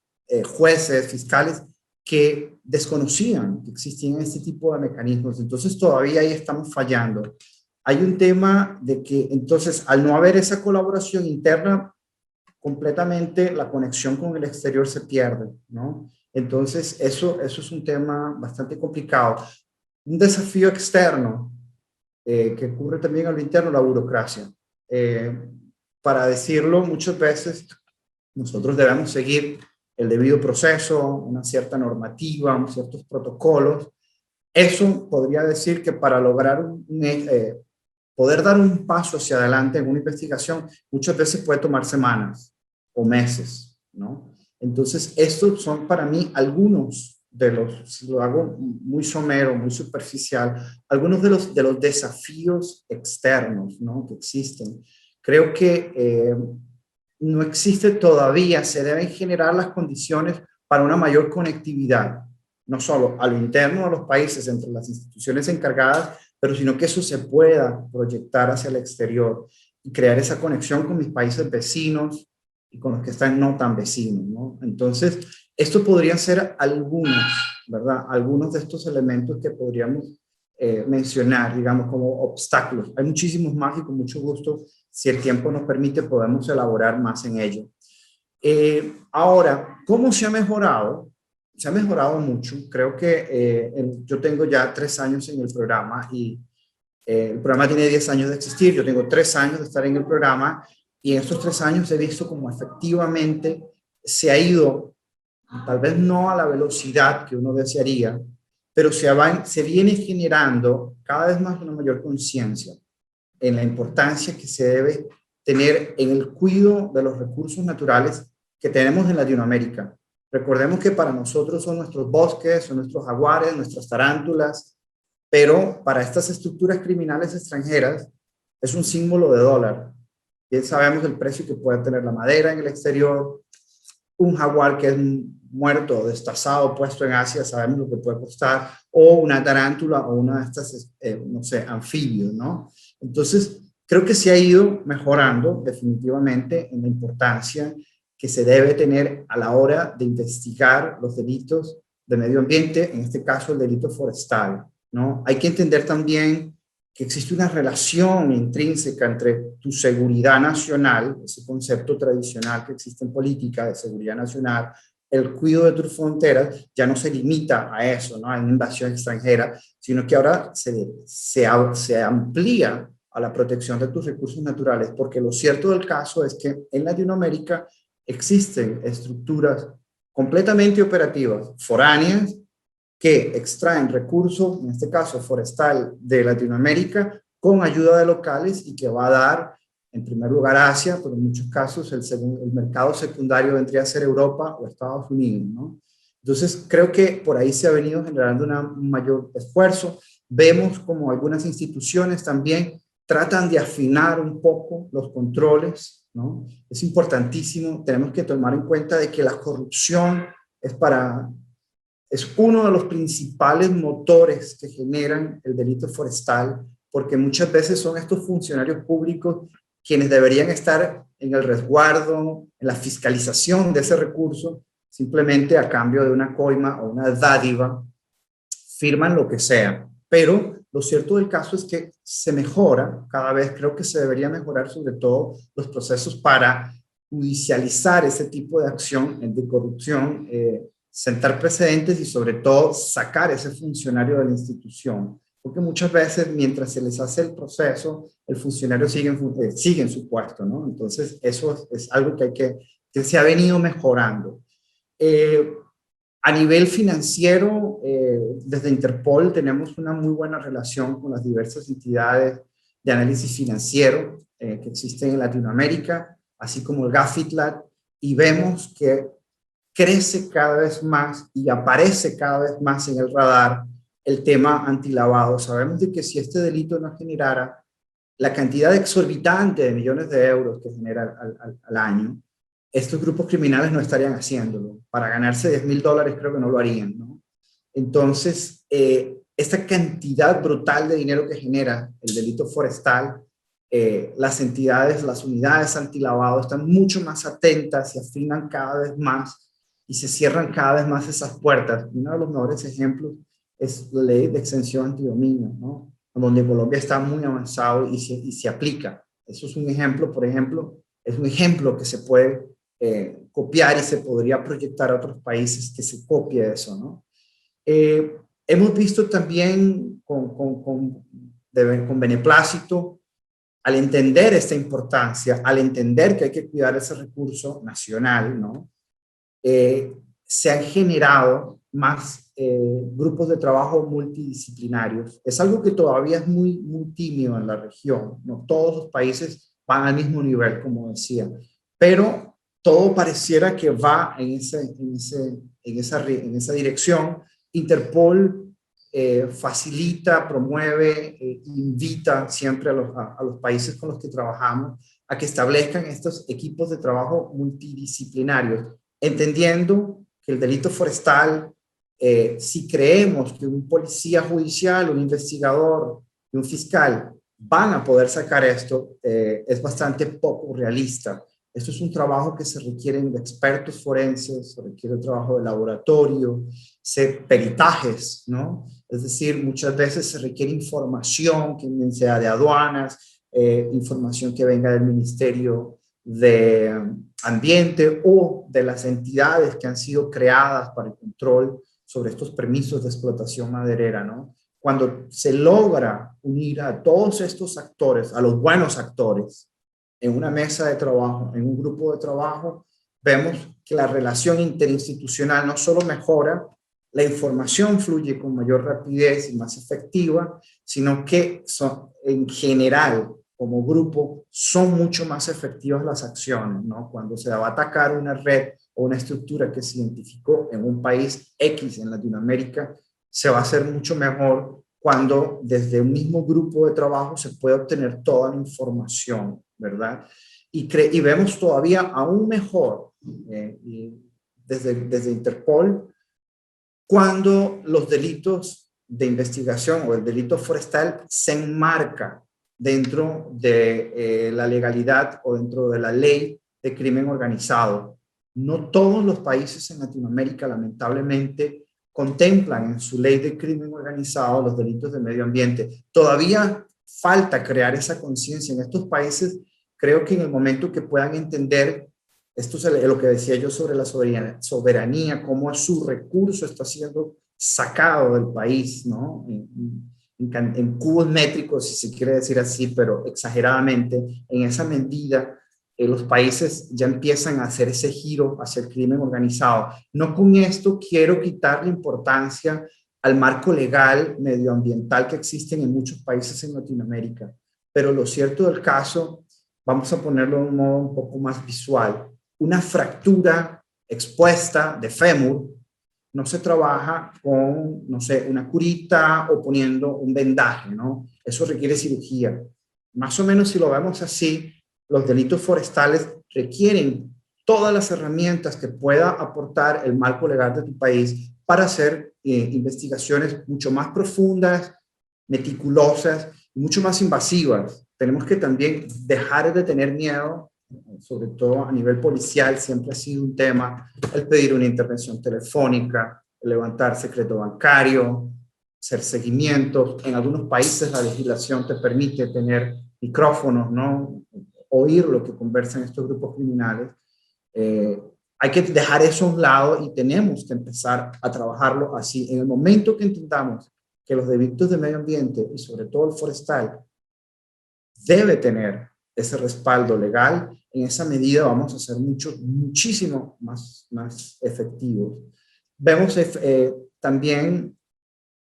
jueces, fiscales que desconocían que existían este tipo de mecanismos. Entonces todavía ahí estamos fallando. Hay un tema de que entonces al no haber esa colaboración interna, completamente la conexión con el exterior se pierde, ¿no? Entonces eso es un tema bastante complicado. Un desafío externo que ocurre también a lo interno, la burocracia. Para decirlo, muchas veces nosotros debemos seguir el debido proceso, una cierta normativa, unos ciertos protocolos. Eso podría decir que para lograr poder dar un paso hacia adelante en una investigación, muchas veces puede tomar semanas o meses, ¿no? Entonces, estos son para mí algunos de los, si lo hago muy somero, muy superficial, algunos de los desafíos externos, ¿no?, que existen. Creo que no existe todavía, se deben generar las condiciones para una mayor conectividad, no solo a lo interno de los países entre las instituciones encargadas, pero sino que eso se pueda proyectar hacia el exterior y crear esa conexión con mis países vecinos y con los que están no tan vecinos, ¿no? Entonces, esto podrían ser algunos, ¿verdad? Algunos de estos elementos que podríamos mencionar, digamos, como obstáculos. Hay muchísimos más y con mucho gusto, si el tiempo nos permite, podemos elaborar más en ello. Ahora, ¿cómo se ha mejorado? Se ha mejorado mucho. Creo que yo tengo ya 3 años en el programa y el programa tiene 10 años de existir. Yo tengo 3 años de estar en el programa y en estos 3 años he visto cómo efectivamente se ha ido, tal vez no a la velocidad que uno desearía, pero se viene generando cada vez más una mayor conciencia en la importancia que se debe tener en el cuidado de los recursos naturales que tenemos en Latinoamérica. Recordemos que para nosotros son nuestros bosques, son nuestros jaguares, nuestras tarántulas, pero para estas estructuras criminales extranjeras es un símbolo de dólar. Bien sabemos el precio que puede tener la madera en el exterior, un jaguar que es muerto, destazado, puesto en Asia, sabemos lo que puede costar, o una tarántula o una de estas, no sé, anfibios, ¿no? Entonces, creo que se ha ido mejorando definitivamente en la importancia que se debe tener a la hora de investigar los delitos de medio ambiente, en este caso el delito forestal, ¿no? Hay que entender también que existe una relación intrínseca entre tu seguridad nacional, ese concepto tradicional que existe en política de seguridad nacional, el cuidado de tus fronteras, ya no se limita a eso, ¿no?, a una invasión extranjera, sino que ahora se amplía a la protección de tus recursos naturales, porque lo cierto del caso es que en Latinoamérica existen estructuras completamente operativas, foráneas, que extraen recursos, en este caso forestal de Latinoamérica, con ayuda de locales y que va a dar, en primer lugar, Asia, pero en muchos casos el mercado secundario vendría a ser Europa o Estados Unidos, ¿no? Entonces, creo que por ahí se ha venido generando un mayor esfuerzo. Vemos como algunas instituciones también tratan de afinar un poco los controles, ¿no? Es importantísimo, tenemos que tomar en cuenta de que la corrupción es uno de los principales motores que generan el delito forestal, porque muchas veces son estos funcionarios públicos quienes deberían estar en el resguardo, en la fiscalización de ese recurso, simplemente a cambio de una coima o una dádiva, firman lo que sea. Pero lo cierto del caso es que se mejora, cada vez creo que se debería mejorar sobre todo los procesos para judicializar ese tipo de acción de corrupción, sentar precedentes y sobre todo sacar ese funcionario de la institución. Porque muchas veces mientras se les hace el proceso, el funcionario sigue en su puesto, ¿no? Entonces eso es algo que se ha venido mejorando. A nivel financiero, desde Interpol tenemos una muy buena relación con las diversas entidades de análisis financiero que existen en Latinoamérica, así como el GAFITLAT, y vemos que crece cada vez más y aparece cada vez más en el radar el tema antilavado. Sabemos de que si este delito no generara la cantidad exorbitante de millones de euros que genera al año, estos grupos criminales no estarían haciéndolo. Para ganarse $10,000 creo que no lo harían, ¿no? Entonces, esta cantidad brutal de dinero que genera el delito forestal, las entidades, las unidades antilavado están mucho más atentas y afinan cada vez más y se cierran cada vez más esas puertas. Uno de los mejores ejemplos es la ley de exención antidominio, ¿no? Donde Colombia está muy avanzado y se aplica. Eso es un ejemplo, por ejemplo, es un ejemplo que se puede copiar y se podría proyectar a otros países que se copie eso, ¿no? Hemos visto también con beneplácito, al entender esta importancia, al entender que hay que cuidar ese recurso nacional, ¿no? Se han generado más grupos de trabajo multidisciplinarios. Es algo que todavía es muy, muy tímido en la región, no todos los países van al mismo nivel, como decía, pero todo pareciera que va en esa dirección. Interpol facilita, promueve, invita siempre a los países con los que trabajamos a que establezcan estos equipos de trabajo multidisciplinarios, entendiendo que el delito forestal, si creemos que un policía judicial, un investigador y un fiscal van a poder sacar esto, es bastante poco realista. Esto es un trabajo que se requiere de expertos forenses, se requiere un trabajo de laboratorio, peritajes, ¿no? Es decir, muchas veces se requiere información que sea de aduanas, información que venga del Ministerio de Ambiente o de las entidades que han sido creadas para el control sobre estos permisos de explotación maderera, ¿no? Cuando se logra unir a todos estos actores, a los buenos actores, en una mesa de trabajo, en un grupo de trabajo, vemos que la relación interinstitucional no solo mejora, la información fluye con mayor rapidez y más efectiva, sino que en general, como grupo, son mucho más efectivas las acciones, ¿no? Cuando se va a atacar una red o una estructura que se identificó en un país X en Latinoamérica, se va a hacer mucho mejor cuando desde un mismo grupo de trabajo se puede obtener toda la información, ¿verdad? Y vemos todavía aún mejor desde Interpol cuando los delitos de investigación o el delito forestal se enmarca dentro de la legalidad o dentro de la ley de crimen organizado. No todos los países en Latinoamérica, lamentablemente, contemplan en su ley de crimen organizado los delitos de medio ambiente. Todavía falta crear esa conciencia en estos países. Creo que en el momento que puedan entender, esto es lo que decía yo sobre la soberanía, cómo su recurso está siendo sacado del país, ¿no? En cubos métricos, si se quiere decir así, pero exageradamente, en esa medida, los países ya empiezan a hacer ese giro hacia el crimen organizado. No con esto quiero quitar la importancia al marco legal medioambiental que existen en muchos países en Latinoamérica. Pero lo cierto del caso, vamos a ponerlo de un modo un poco más visual, una fractura expuesta de fémur no se trabaja con, no sé, una curita o poniendo un vendaje, ¿no? Eso requiere cirugía. Más o menos, si lo vemos así, los delitos forestales requieren todas las herramientas que pueda aportar el marco legal de tu país para hacer investigaciones mucho más profundas, meticulosas y mucho más invasivas. Tenemos que también dejar de tener miedo, sobre todo a nivel policial, siempre ha sido un tema, el pedir una intervención telefónica, el levantar secreto bancario, hacer seguimientos. En algunos países la legislación te permite tener micrófonos, ¿no? Oír lo que conversan estos grupos criminales. Hay que dejar eso a un lado y tenemos que empezar a trabajarlo así. En el momento que entendamos que los delitos de medio ambiente y sobre todo el forestal debe tener ese respaldo legal, en esa medida vamos a ser muchísimo más efectivos. Vemos también,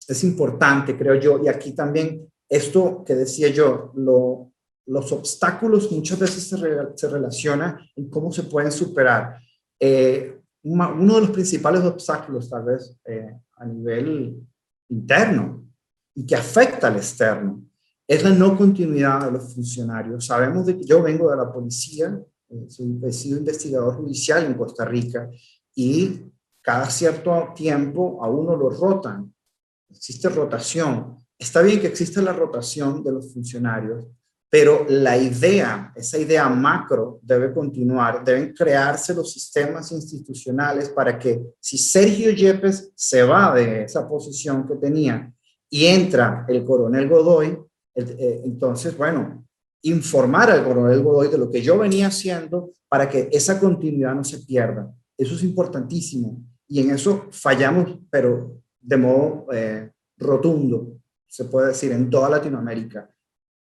es importante, creo yo, y aquí también esto que decía yo, los obstáculos muchas veces se relacionan en cómo se pueden superar. Uno de los principales obstáculos, tal vez, a nivel interno y que afecta al externo, es la no continuidad de los funcionarios. Sabemos de que yo vengo de la policía, he sido investigador judicial en Costa Rica y cada cierto tiempo a uno lo rotan. Existe rotación. Está bien que exista la rotación de los funcionarios, pero la idea, esa idea macro debe continuar. Deben crearse los sistemas institucionales para que si Sergio Yepes se va de esa posición que tenía y entra el coronel Godoy, entonces, bueno, informar al coronel Godoy de lo que yo venía haciendo para que esa continuidad no se pierda. Eso es importantísimo y en eso fallamos, pero de modo rotundo, se puede decir, en toda Latinoamérica.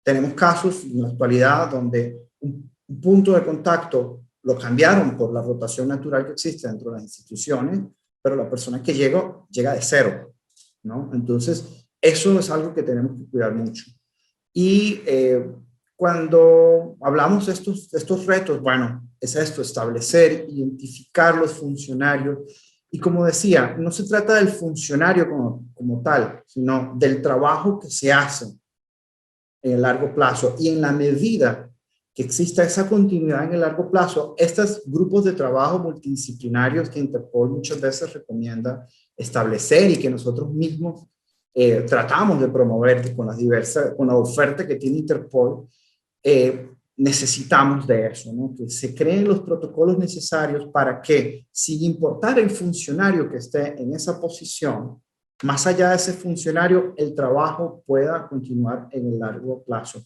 Tenemos casos en la actualidad donde un punto de contacto lo cambiaron por la rotación natural que existe dentro de las instituciones, pero la persona que llega de cero, ¿no? Entonces, eso es algo que tenemos que cuidar mucho. Y cuando hablamos de estos retos, bueno, es esto, establecer, identificar los funcionarios. Y como decía, no se trata del funcionario como tal, sino del trabajo que se hace en el largo plazo. Y en la medida que exista esa continuidad en el largo plazo, estos grupos de trabajo multidisciplinarios que Interpol muchas veces recomienda establecer y que nosotros mismos tratamos de promover con la oferta que tiene Interpol, necesitamos de eso, ¿no? Que se creen los protocolos necesarios para que, sin importar el funcionario que esté en esa posición, más allá de ese funcionario, el trabajo pueda continuar en el largo plazo.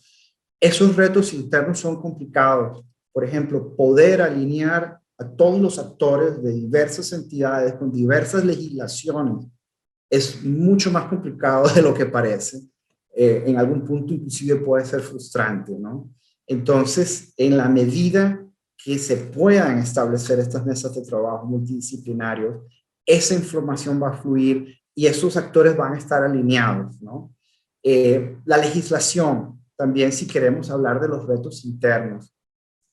Esos retos internos son complicados. Por ejemplo, poder alinear a todos los actores de diversas entidades con diversas legislaciones es mucho más complicado de lo que parece. En algún punto inclusive puede ser frustrante, ¿no? Entonces, en la medida que se puedan establecer estas mesas de trabajo multidisciplinarios, esa información va a fluir y esos actores van a estar alineados, ¿no? La legislación, también si queremos hablar de los retos internos.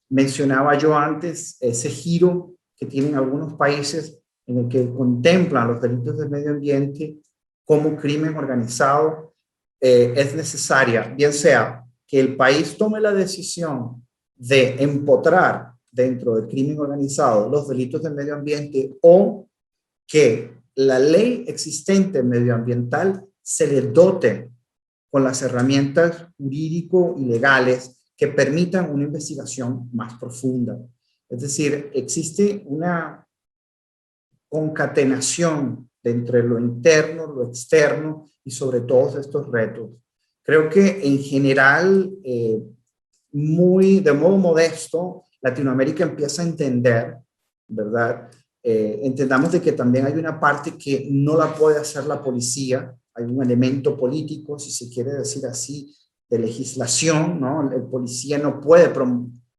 Mencionaba yo antes ese giro que tienen algunos países en el que contemplan los delitos del medio ambiente como crimen organizado. Es necesaria, bien sea que el país tome la decisión de empotrar dentro del crimen organizado los delitos del medio ambiente o que la ley existente medioambiental se le dote con las herramientas jurídico y legales que permitan una investigación más profunda. Es decir, existe una concatenación entre lo interno, lo externo y sobre todos estos retos. Creo que en general, de modo modesto, Latinoamérica empieza a entender, ¿verdad? Entendamos de que también hay una parte que no la puede hacer la policía, hay un elemento político, si se quiere decir así, de legislación, ¿no? El policía no puede,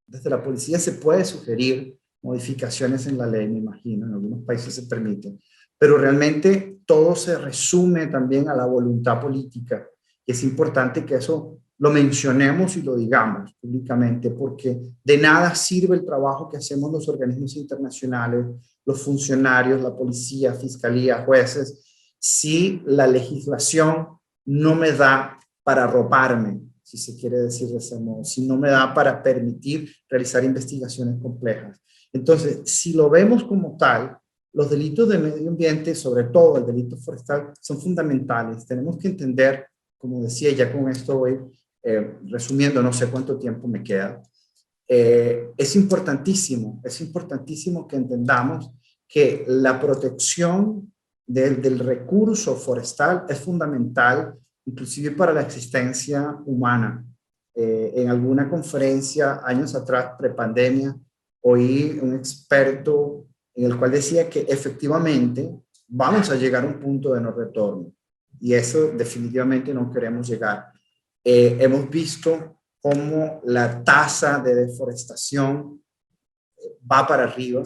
desde la policía se puede sugerir modificaciones en la ley, me imagino, en algunos países se permiten, pero realmente todo se resume también a la voluntad política. Y es importante que eso lo mencionemos y lo digamos públicamente, porque de nada sirve el trabajo que hacemos los organismos internacionales, los funcionarios, la policía, fiscalía, jueces, si la legislación no me da para arroparme, si se quiere decir de ese modo, si no me da para permitir realizar investigaciones complejas. Entonces, si lo vemos como tal, los delitos de medio ambiente, sobre todo el delito forestal, son fundamentales. Tenemos que entender, como decía, ya con esto voy resumiendo, no sé cuánto tiempo me queda, es importantísimo que entendamos que la protección del recurso forestal es fundamental, inclusive para la existencia humana. En alguna conferencia años atrás, prepandemia, oí un experto en el cual decía que efectivamente vamos a llegar a un punto de no retorno, y eso definitivamente no queremos llegar. Hemos visto cómo la tasa de deforestación va para arriba,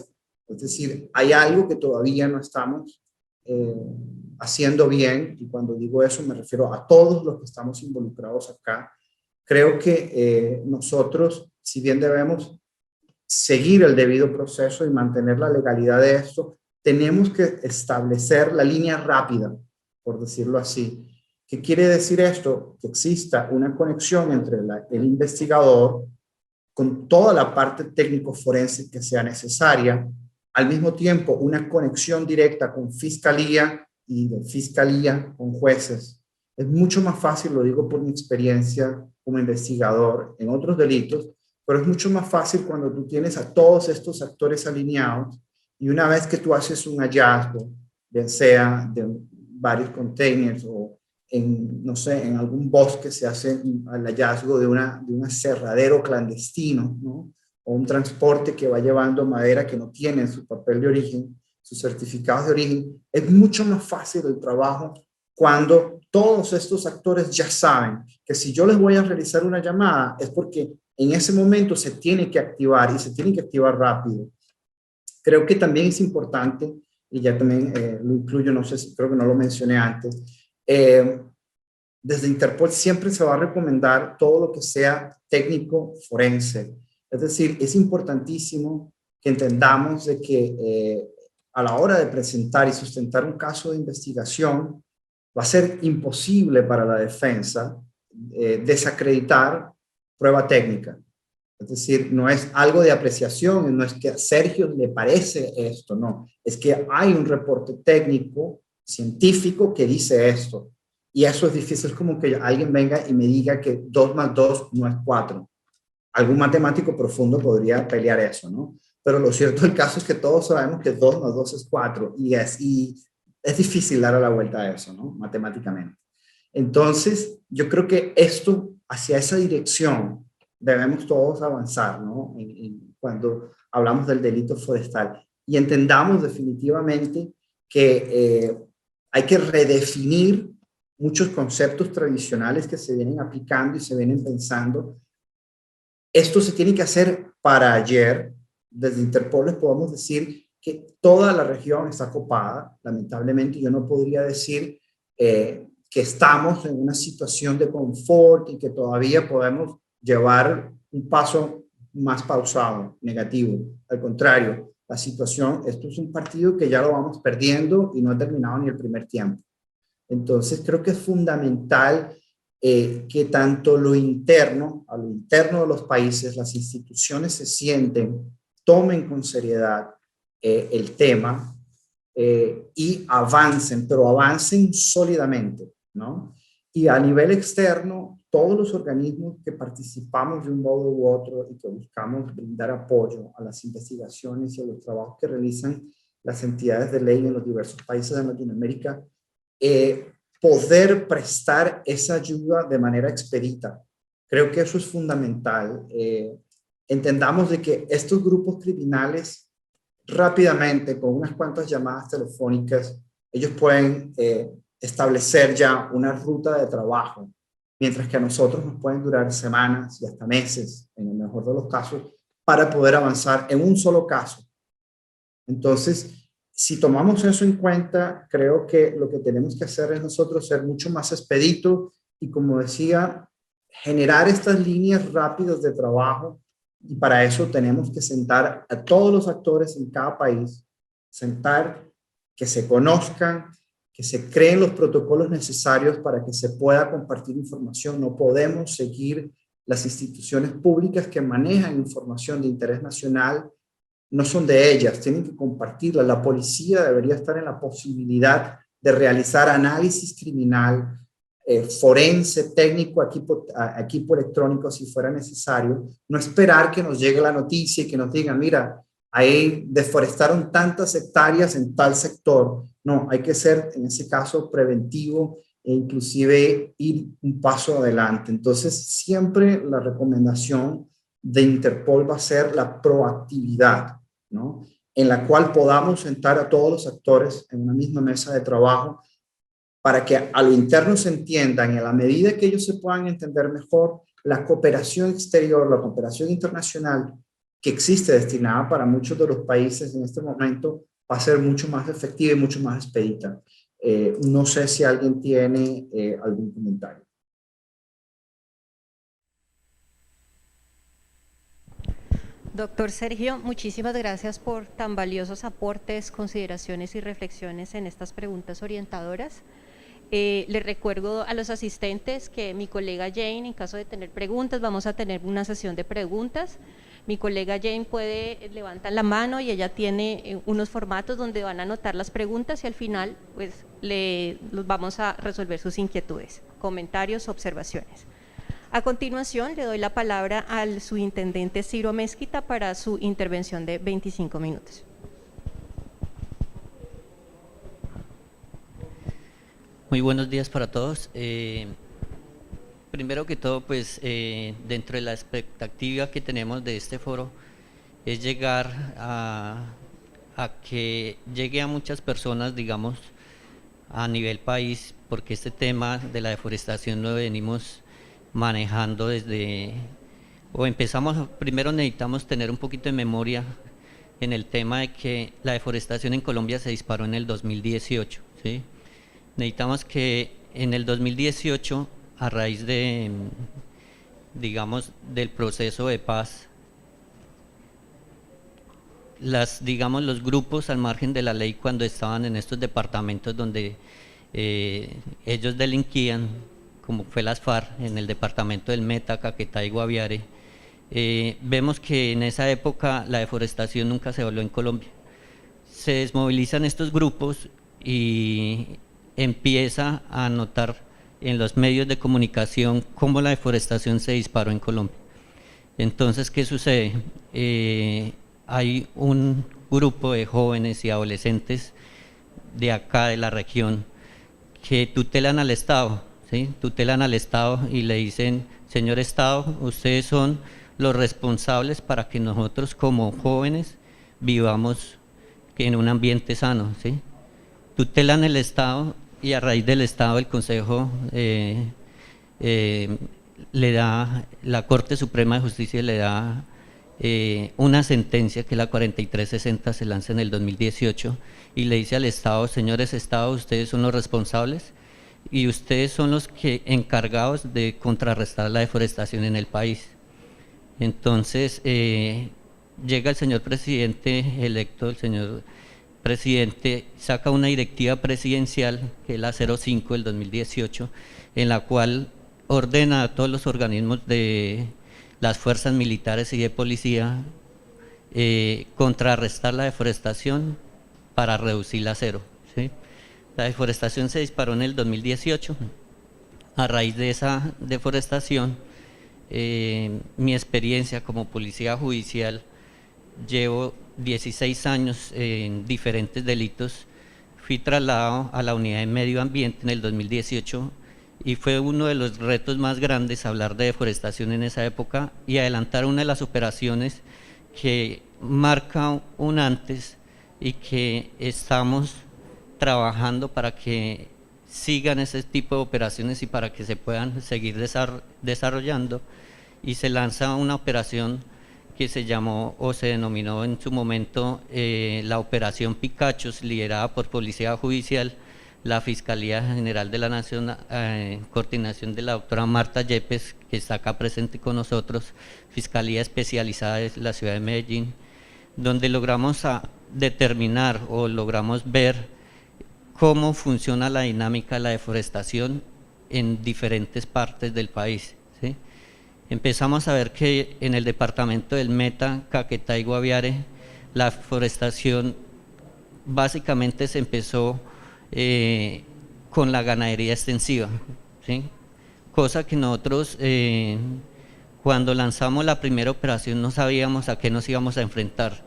es decir, hay algo que todavía no estamos haciendo bien, y cuando digo eso me refiero a todos los que estamos involucrados acá. Creo que nosotros, si bien debemos seguir el debido proceso y mantener la legalidad de esto, tenemos que establecer la línea rápida, por decirlo así. ¿Qué quiere decir esto? Que exista una conexión entre el investigador con toda la parte técnico-forense que sea necesaria, al mismo tiempo una conexión directa con fiscalía y de fiscalía con jueces. Es mucho más fácil, lo digo por mi experiencia como investigador en otros delitos, pero es mucho más fácil cuando tú tienes a todos estos actores alineados, y una vez que tú haces un hallazgo, bien sea de varios containers o no sé, en algún bosque se hace el hallazgo de un aserradero clandestino, ¿no? O un transporte que va llevando madera que no tiene su papel de origen, sus certificados de origen. Es mucho más fácil el trabajo cuando todos estos actores ya saben que si yo les voy a realizar una llamada es porque en ese momento se tiene que activar, y se tiene que activar rápido. Creo que también es importante, y ya también lo incluyo, no sé si creo que no lo mencioné antes, desde Interpol siempre se va a recomendar todo lo que sea técnico forense. Es decir, es importantísimo que entendamos de que a la hora de presentar y sustentar un caso de investigación, va a ser imposible para la defensa desacreditar prueba técnica. Es decir, no es algo de apreciación, no es que a Sergio le parece esto, no. Es que hay un reporte técnico, científico, que dice esto. Y eso es difícil, es como que alguien venga y me diga que 2 más 2 no es 4. Algún matemático profundo podría pelear eso, ¿no? Pero lo cierto del caso es que todos sabemos que 2 más 2 es 4, y es difícil dar la vuelta a eso, ¿no? Matemáticamente. Entonces, yo creo que esto, hacia esa dirección, debemos todos avanzar, ¿no? Cuando hablamos del delito forestal. Y entendamos definitivamente que hay que redefinir muchos conceptos tradicionales que se vienen aplicando y se vienen pensando. Esto se tiene que hacer para ayer. Desde Interpol les podemos decir que toda la región está copada. Lamentablemente yo no podría decir que estamos en una situación de confort y que todavía podemos llevar un paso más pausado, negativo. Al contrario, la situación, esto es un partido que ya lo vamos perdiendo y no ha terminado ni el primer tiempo. Entonces creo que es fundamental que tanto lo interno, a lo interno de los países, las instituciones se sienten, tomen con seriedad el tema y avancen, pero avancen sólidamente, ¿no? Y a nivel externo, todos los organismos que participamos de un modo u otro y que buscamos brindar apoyo a las investigaciones y a los trabajos que realizan las entidades de ley en los diversos países de Latinoamérica, poder prestar esa ayuda de manera expedita. Creo que eso es fundamental. Entendamos de que estos grupos criminales rápidamente, con unas cuantas llamadas telefónicas, ellos pueden establecer ya una ruta de trabajo, mientras que a nosotros nos pueden durar semanas y hasta meses, en el mejor de los casos, para poder avanzar en un solo caso. Entonces, Si tomamos eso en cuenta, creo que lo que tenemos que hacer es nosotros ser mucho más expeditos y, como decía, generar estas líneas rápidas de trabajo, y para eso tenemos que sentar a todos los actores en cada país, sentar, que se conozcan, que se creen los protocolos necesarios para que se pueda compartir información. No podemos seguir las instituciones públicas que manejan información de interés nacional, no son de ellas, tienen que compartirla. La policía debería estar en la posibilidad de realizar análisis criminal, forense, técnico, equipo electrónico si fuera necesario, no esperar que nos llegue la noticia y que nos digan, mira, ahí deforestaron tantas hectáreas en tal sector. No, hay que ser en ese caso preventivo e inclusive ir un paso adelante. Entonces, siempre la recomendación de Interpol va a ser la proactividad, ¿no? En la cual podamos sentar a todos los actores en una misma mesa de trabajo para que a lo interno se entiendan, y a la medida que ellos se puedan entender mejor, la cooperación exterior, la cooperación internacional que existe destinada para muchos de los países en este momento va a ser mucho más efectiva y mucho más expedita. No sé si alguien tiene algún comentario. Doctor Sergio, muchísimas gracias por tan valiosos aportes, consideraciones y reflexiones en estas preguntas orientadoras. Les recuerdo a los asistentes que mi colega Jane, en caso de tener preguntas, vamos a tener una sesión de preguntas. Mi colega Jane puede levantar la mano y ella tiene unos formatos donde van a anotar las preguntas y al final pues los vamos a resolver sus inquietudes, comentarios, observaciones. A continuación, le doy la palabra al subintendente Ciro Mezquita para su intervención de 25 minutos. Muy buenos días para todos. Primero que todo, pues dentro de la expectativa que tenemos de este foro es llegar a que llegue a muchas personas, digamos, a nivel país, porque este tema de la deforestación lo venimos manejando primero necesitamos tener un poquito de memoria en el tema de que la deforestación en Colombia se disparó en el 2018, ¿sí? Necesitamos que en el 2018, a raíz de, digamos, del proceso de paz, los grupos al margen de la ley, cuando estaban en estos departamentos donde ellos delinquían, como fue las FARC, en el departamento del Meta, Caquetá y Guaviare, vemos que en esa época la deforestación nunca se habló en Colombia. Se desmovilizan estos grupos y empieza a notar en los medios de comunicación cómo la deforestación se disparó en Colombia. Entonces, ¿qué sucede? Hay un grupo de jóvenes y adolescentes de acá, de la región, que tutelan al Estado, ¿sí? Tutelan al Estado y le dicen, señor Estado, ustedes son los responsables para que nosotros como jóvenes vivamos en un ambiente sano, ¿sí? Tutelan el Estado y a raíz del Estado el Consejo le da, la Corte Suprema de Justicia le da una sentencia que es la 4360, se lanza en el 2018 y le dice al Estado, señores Estado, ustedes son los responsables y ustedes son los que encargados de contrarrestar la deforestación en el país. Entonces llega el señor presidente electo, el señor presidente saca una directiva presidencial, que es la 05 del 2018, en la cual ordena a todos los organismos de las fuerzas militares y de policía contrarrestar la deforestación para reducirla a cero, ¿sí? La deforestación se disparó en el 2018. A raíz de esa deforestación, mi experiencia como policía judicial, llevo 16 años en diferentes delitos, fui trasladado a la unidad de medio ambiente en el 2018 y fue uno de los retos más grandes hablar de deforestación en esa época y adelantar una de las operaciones que marca un antes y que estamos trabajando para que sigan ese tipo de operaciones y para que se puedan seguir desarrollando, y se lanza una operación que se llamó o se denominó en su momento la Operación Picachos, liderada por Policía Judicial, la Fiscalía General de la Nación, coordinación de la doctora Marta Yepes, que está acá presente con nosotros, Fiscalía Especializada de la Ciudad de Medellín, donde logramos determinar o logramos ver cómo funciona la dinámica de la deforestación en diferentes partes del país, ¿sí? Empezamos a ver que en el departamento del Meta, Caquetá y Guaviare, la forestación básicamente se empezó con la ganadería extensiva, ¿sí? Cosa que nosotros cuando lanzamos la primera operación no sabíamos a qué nos íbamos a enfrentar,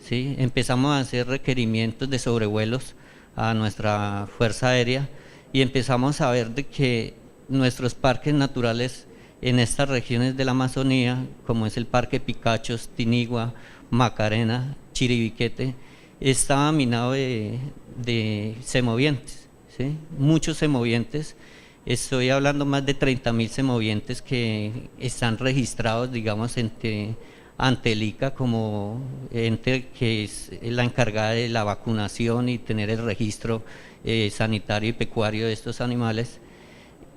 ¿sí? Empezamos a hacer requerimientos de sobrevuelos a nuestra Fuerza Aérea y empezamos a ver de que nuestros parques naturales en estas regiones de la Amazonía, como es el Parque Picachos, Tinigua, Macarena, Chiribiquete, estaba minado de semovientes, ¿sí? Muchos semovientes. Estoy hablando más de 30.000 semovientes que están registrados, digamos, ante el ICA como ente que es la encargada de la vacunación y tener el registro sanitario y pecuario de estos animales.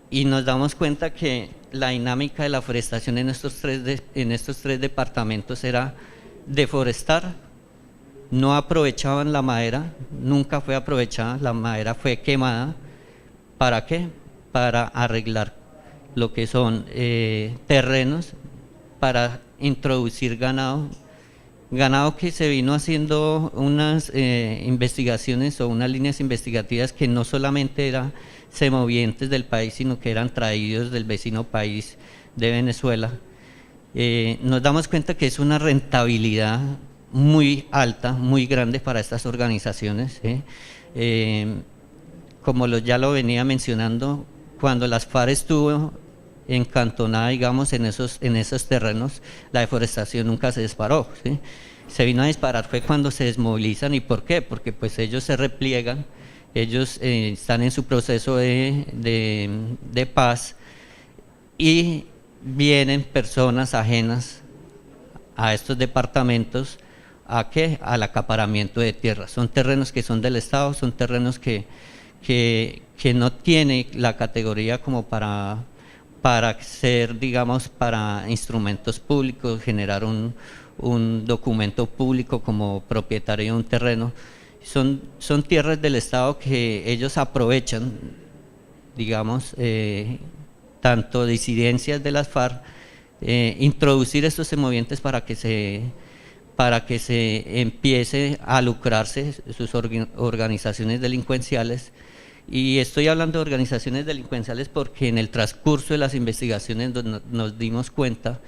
Y nos damos cuenta que la dinámica de la forestación en estos tres departamentos era deforestar, no aprovechaban la madera, nunca fue aprovechada, la madera fue quemada. ¿Para qué? Para arreglar lo que son terrenos, para introducir ganado que se vino haciendo unas investigaciones o unas líneas investigativas que no solamente eran semovientes del país, sino que eran traídos del vecino país de Venezuela. Nos damos cuenta que es una rentabilidad muy alta, muy grande para estas organizaciones, como ya lo venía mencionando, cuando las FARC estuvo encantonada, digamos, en esos terrenos, la deforestación nunca se disparó, ¿sí? Se vino a disparar fue cuando se desmovilizan. ¿Y por qué? Porque pues ellos se repliegan, ellos están en su proceso de paz y vienen personas ajenas a estos departamentos. ¿A qué? Al acaparamiento de tierras. Son terrenos que son del Estado, son terrenos que no tienen la categoría como para ser, digamos, para instrumentos públicos, generar un documento público como propietario de un terreno. Son tierras del Estado que ellos aprovechan, digamos, tanto disidencias de las FARC, introducir estos semovientes para que se empiece a lucrarse sus organizaciones delincuenciales. Y estoy hablando de organizaciones delincuenciales porque en el transcurso de las investigaciones nos dimos cuenta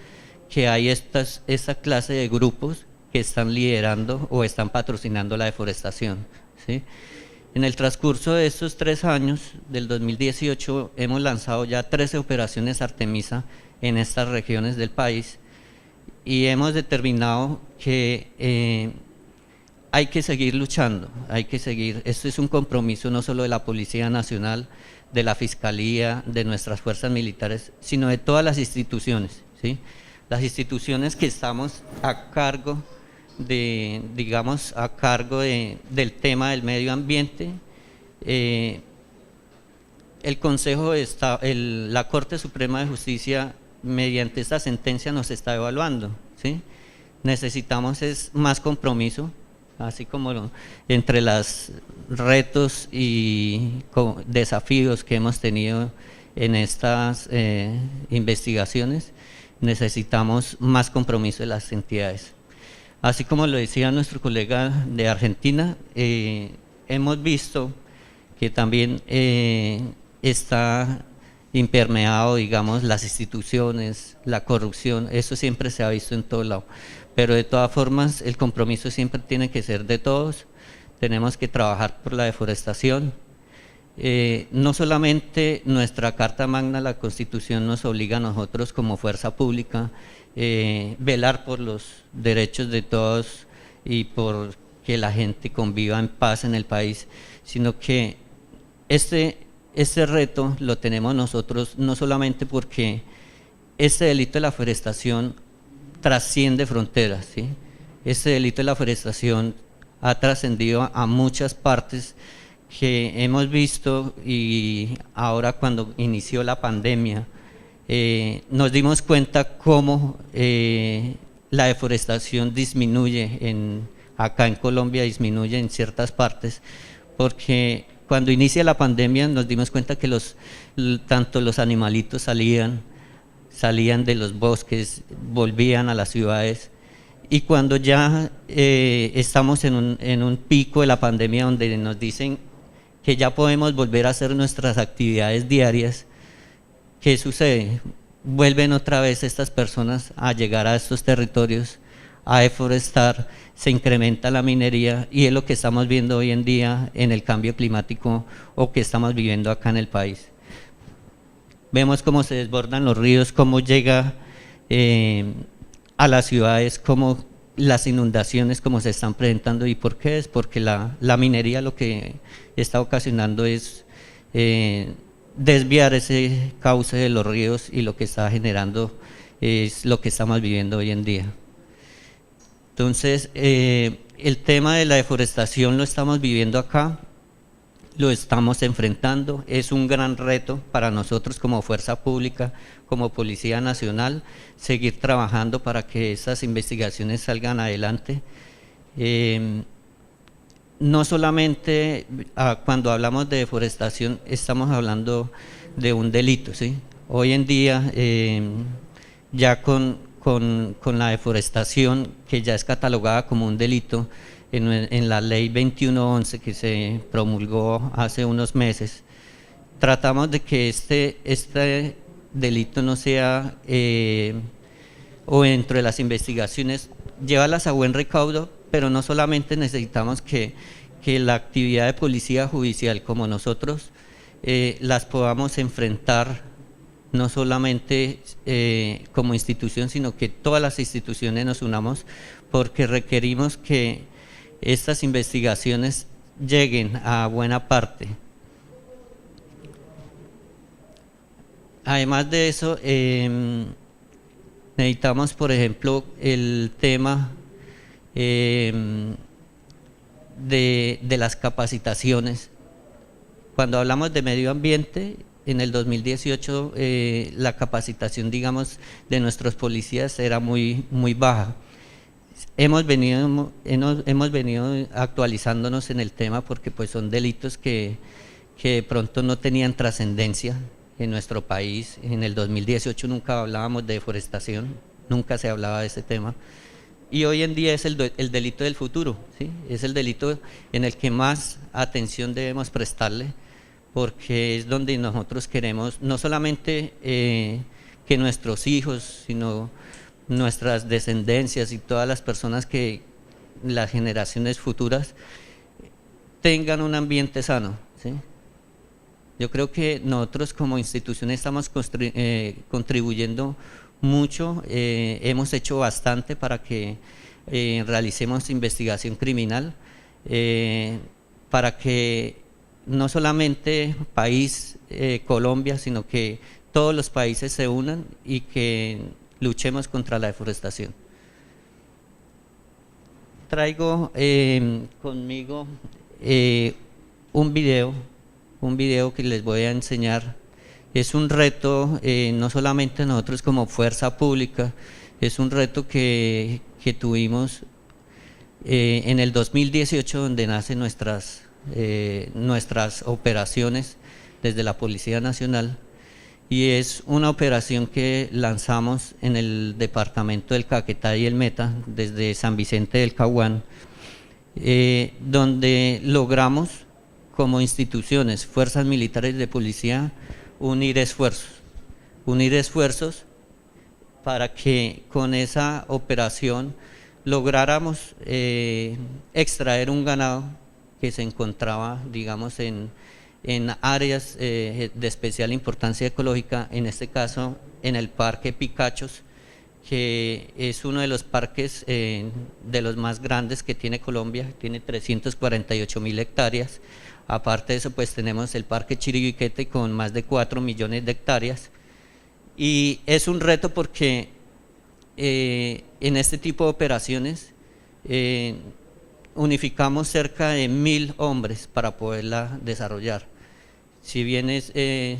que hay esta clase de grupos que están liderando o están patrocinando la deforestación, ¿sí? En el transcurso de estos 3 años, del 2018, hemos lanzado ya 13 operaciones Artemisa en estas regiones del país y hemos determinado que hay que seguir luchando, esto es un compromiso no solo de la Policía Nacional, de la Fiscalía, de nuestras fuerzas militares, sino de todas las instituciones, ¿sí? Las instituciones que estamos a cargo del tema del medio ambiente, el Consejo de Estado, la Corte Suprema de Justicia, mediante esta sentencia nos está evaluando, ¿sí? Necesitamos más compromiso, así como entre los retos y desafíos que hemos tenido en estas investigaciones, necesitamos más compromiso de las entidades. Así como lo decía nuestro colega de Argentina, hemos visto que también está impermeado, digamos, las instituciones, la corrupción, eso siempre se ha visto en todo lado. Pero de todas formas el compromiso siempre tiene que ser de todos, tenemos que trabajar por la deforestación. No solamente nuestra Carta Magna, la Constitución, nos obliga a nosotros como fuerza pública velar por los derechos de todos y por que la gente conviva en paz en el país, sino que este reto lo tenemos nosotros no solamente porque este delito de la forestación trasciende fronteras, ¿sí? Este delito de la forestación ha trascendido a muchas partes que hemos visto, y ahora cuando inició la pandemia nos dimos cuenta cómo la deforestación disminuye acá en Colombia, disminuye en ciertas partes, porque cuando inicia la pandemia nos dimos cuenta que tanto los animalitos salían de los bosques, volvían a las ciudades, y cuando ya estamos en un pico de la pandemia donde nos dicen que ya podemos volver a hacer nuestras actividades diarias, ¿qué sucede? Vuelven otra vez estas personas a llegar a estos territorios, a deforestar, se incrementa la minería, y es lo que estamos viendo hoy en día en el cambio climático o que estamos viviendo acá en el país. Vemos cómo se desbordan los ríos, cómo llega a las ciudades, cómo las inundaciones como se están presentando. ¿Y por qué? Es porque la minería lo que está ocasionando es desviar ese cauce de los ríos, y lo que está generando es lo que estamos viviendo hoy en día. Entonces, el tema de la deforestación lo estamos viviendo acá, lo estamos enfrentando, es un gran reto para nosotros como fuerza pública, como Policía Nacional, seguir trabajando para que esas investigaciones salgan adelante. No solamente cuando hablamos de deforestación estamos hablando de un delito, ¿sí? Hoy en día ya con la deforestación, que ya es catalogada como un delito en la ley 2111 que se promulgó hace unos meses, tratamos de que este delito no sea, o dentro de las investigaciones, llevarlas a buen recaudo, pero no solamente necesitamos que la actividad de policía judicial como nosotros las podamos enfrentar, no solamente como institución, sino que todas las instituciones nos unamos, porque requerimos que estas investigaciones lleguen a buena parte. Además de eso, necesitamos, por ejemplo, el tema de las capacitaciones. Cuando hablamos de medio ambiente, en el 2018 la capacitación, digamos, de nuestros policías era muy baja. Hemos venido actualizándonos en el tema, porque pues son delitos que de pronto no tenían trascendencia en nuestro país. En el 2018 nunca hablábamos de deforestación, nunca se hablaba de ese tema, y hoy en día es el delito del futuro, ¿sí? Es el delito en el que más atención debemos prestarle, porque es donde nosotros queremos no solamente que nuestros hijos, sino nuestras descendencias y todas las personas las generaciones futuras tengan un ambiente sano, ¿sí? Yo creo que nosotros como institución estamos contribuyendo mucho, hemos hecho bastante para que realicemos investigación criminal, para que no solamente país Colombia, sino que todos los países se unan y que luchemos contra la deforestación. Traigo conmigo un video que les voy a enseñar. Es un reto, no solamente nosotros como fuerza pública, es un reto que tuvimos en el 2018, donde nacen nuestras operaciones desde la Policía Nacional, y es una operación que lanzamos en el departamento del Caquetá y el Meta, desde San Vicente del Caguán, donde logramos como instituciones, fuerzas militares de policía, unir esfuerzos para que con esa operación lográramos extraer un ganado que se encontraba, digamos, en áreas de especial importancia ecológica, en este caso en el Parque Picachos, que es uno de los parques de los más grandes que tiene Colombia, tiene 348.000 hectáreas. Aparte de eso, pues tenemos el Parque Chiribiquete con más de 4 millones de hectáreas, y es un reto porque en este tipo de operaciones unificamos cerca de 1000 hombres para poderla desarrollar. Si bien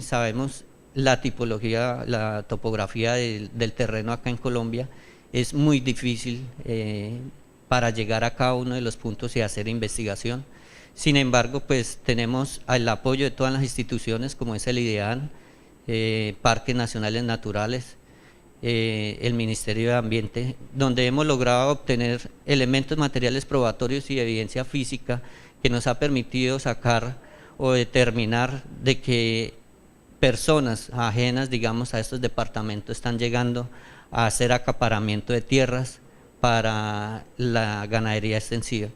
sabemos la tipología, la topografía del terreno acá en Colombia, es muy difícil para llegar a cada uno de los puntos y hacer investigación. Sin embargo, pues tenemos el apoyo de todas las instituciones como es el IDEAN, Parques Nacionales Naturales, el Ministerio de Ambiente, donde hemos logrado obtener elementos materiales probatorios y evidencia física que nos ha permitido sacar o determinar de que personas ajenas, digamos, a estos departamentos están llegando a hacer acaparamiento de tierras para la ganadería extensiva.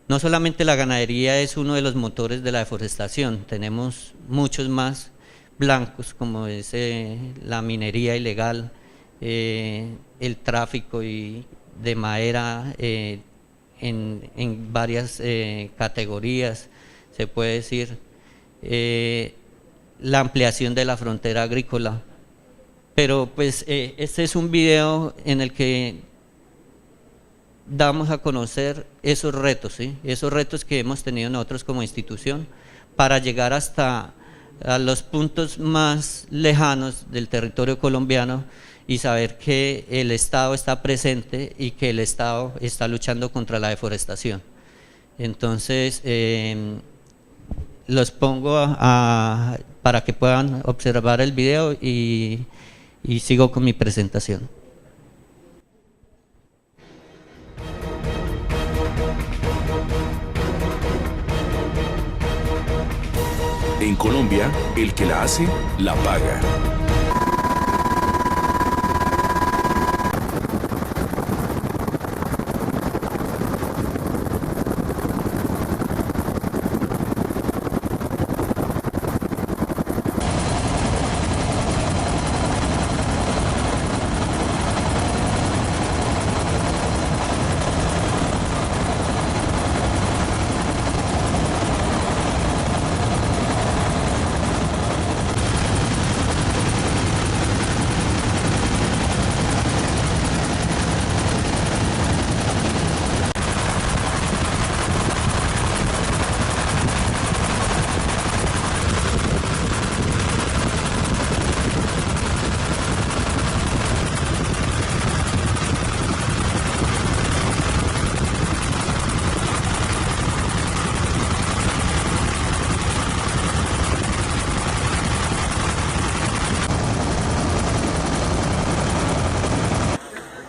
No solamente la ganadería es uno de los motores de la deforestación, tenemos muchos más blancos, como es la minería ilegal, el tráfico de madera en varias categorías, se puede decir, la ampliación de la frontera agrícola. Pero pues este es un video en el que damos a conocer esos retos, ¿sí? Esos retos que hemos tenido nosotros como institución para llegar hasta a los puntos más lejanos del territorio colombiano y saber que el Estado está presente y que el Estado está luchando contra la deforestación. Entonces, los pongo para que puedan observar el video y sigo con mi presentación. En Colombia, el que la hace, la paga.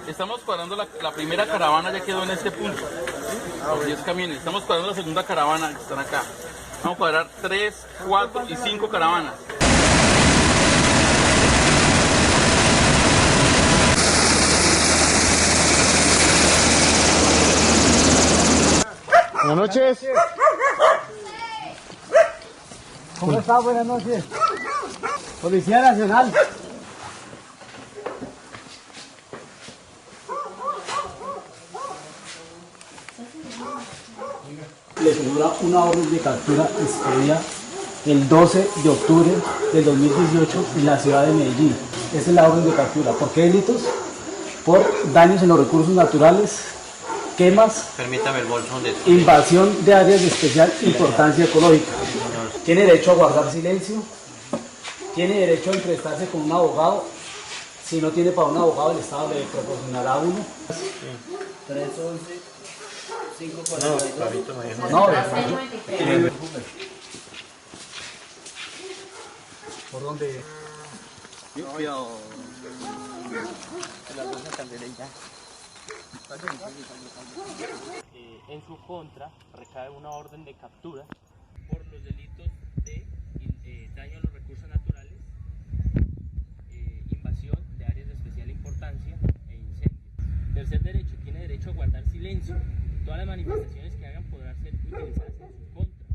Estamos cuadrando la primera caravana, ya quedó en este punto. Los 10 camiones. Estamos cuadrando la segunda caravana que están acá. Vamos a cuadrar 3, 4 y 5 caravanas. Buenas noches. ¿Cómo está? Buenas noches. Policía Nacional. Le figura una orden de captura expedida el 12 de octubre del 2018 en la ciudad de Medellín. Esa es la orden de captura. ¿Por qué delitos? Por daños en los recursos naturales, quemas, Permítame el bolso donde invasión de áreas de especial importancia ecológica. Tiene derecho a guardar silencio, tiene derecho a entrevistarse con un abogado. Si no tiene para un abogado, el Estado le proporcionará uno. 311 542. No, ¿por dónde? Cuidado. En su contra recae una orden de captura por los delitos de daño a los recursos naturales, invasión de áreas de especial importancia e incendio. Tercer derecho, tiene derecho a guardar silencio. Todas las manifestaciones que hagan podrán ser utilizadas en su contra.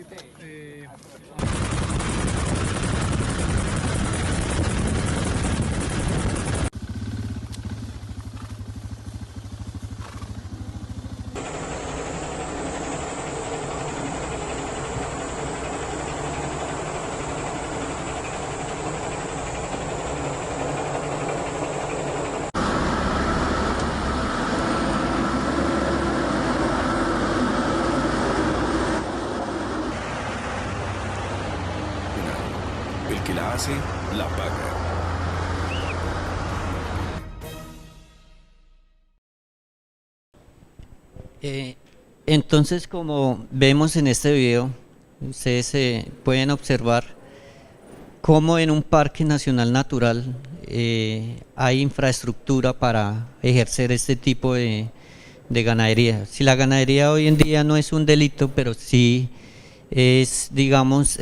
El que la hace, la paga. Entonces, como vemos en este video, ustedes pueden observar cómo en un parque nacional natural hay infraestructura para ejercer este tipo de ganadería. Si la ganadería hoy en día no es un delito, pero sí es, digamos,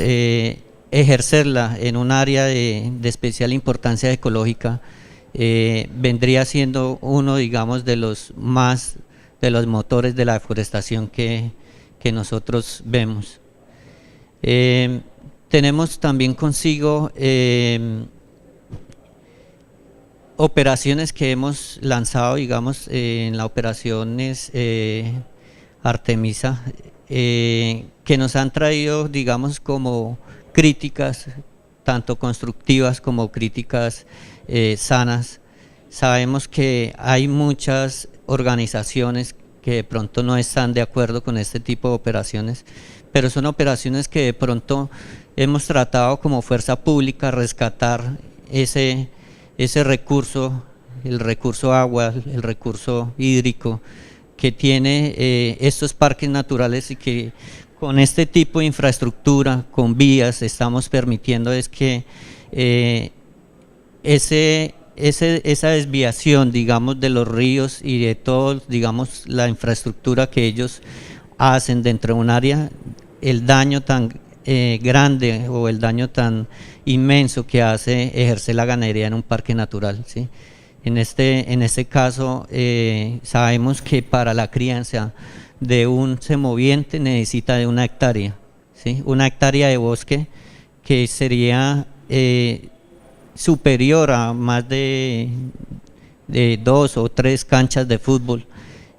ejercerla en un área de especial importancia ecológica, vendría siendo uno, digamos, de los motores de la deforestación que nosotros vemos. Tenemos también consigo operaciones que hemos lanzado, digamos, en la operación Artemisa, que nos han traído, digamos, como críticas, tanto constructivas como críticas sanas. Sabemos que hay muchas organizaciones que de pronto no están de acuerdo con este tipo de operaciones, pero son operaciones que de pronto hemos tratado como fuerza pública rescatar ese recurso, el recurso agua, el recurso hídrico que tiene estos parques naturales, y que con este tipo de infraestructura, con vías, estamos permitiendo es que esa desviación, digamos, de los ríos y de todo, digamos, la infraestructura que ellos hacen dentro de un área, el daño tan grande o el daño tan inmenso que hace ejercer la ganadería en un parque natural, ¿sí? En este caso, sabemos que para la crianza de un semoviente necesita de 1 hectárea, ¿sí? 1 hectárea de bosque, que sería superior a más de 2 o 3 canchas de fútbol,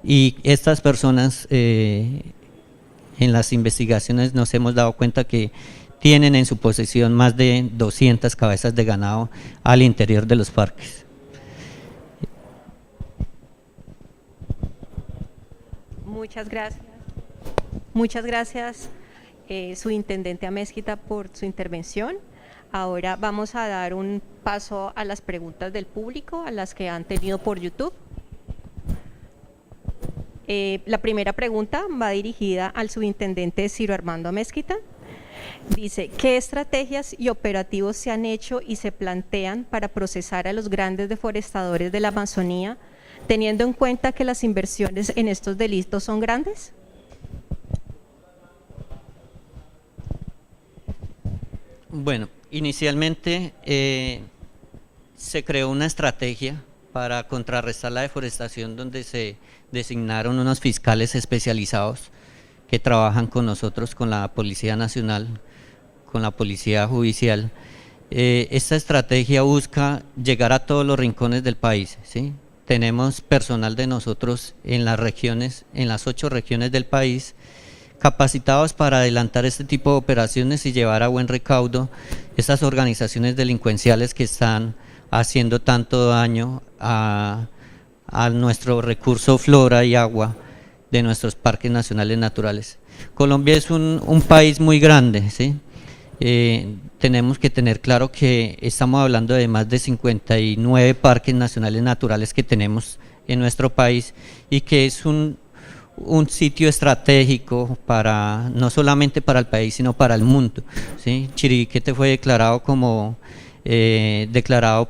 y estas personas en las investigaciones nos hemos dado cuenta que tienen en su posesión más de 200 cabezas de ganado al interior de los parques. Muchas gracias. Muchas gracias, subintendente Amezquita, por su intervención. Ahora vamos a dar un paso a las preguntas del público, a las que han tenido por YouTube. La primera pregunta va dirigida al subintendente Ciro Armando Amezquita. Dice, ¿qué estrategias y operativos se han hecho y se plantean para procesar a los grandes deforestadores de la Amazonía, teniendo en cuenta que las inversiones en estos delitos son grandes? Bueno, inicialmente se creó una estrategia para contrarrestar la deforestación, donde se designaron unos fiscales especializados que trabajan con nosotros, con la Policía Nacional, con la Policía Judicial. Esta estrategia busca llegar a todos los rincones del país, ¿sí? Tenemos personal de nosotros en las regiones, en las 8 regiones del país, capacitados para adelantar este tipo de operaciones y llevar a buen recaudo estas organizaciones delincuenciales que están haciendo tanto daño a nuestro recurso flora y agua de nuestros parques nacionales naturales. Colombia es un país muy grande, ¿sí? Tenemos que tener claro que estamos hablando de más de 59 parques nacionales naturales que tenemos en nuestro país, y que es un sitio estratégico no solamente para el país, sino para el mundo, ¿sí? Chiribiquete fue declarado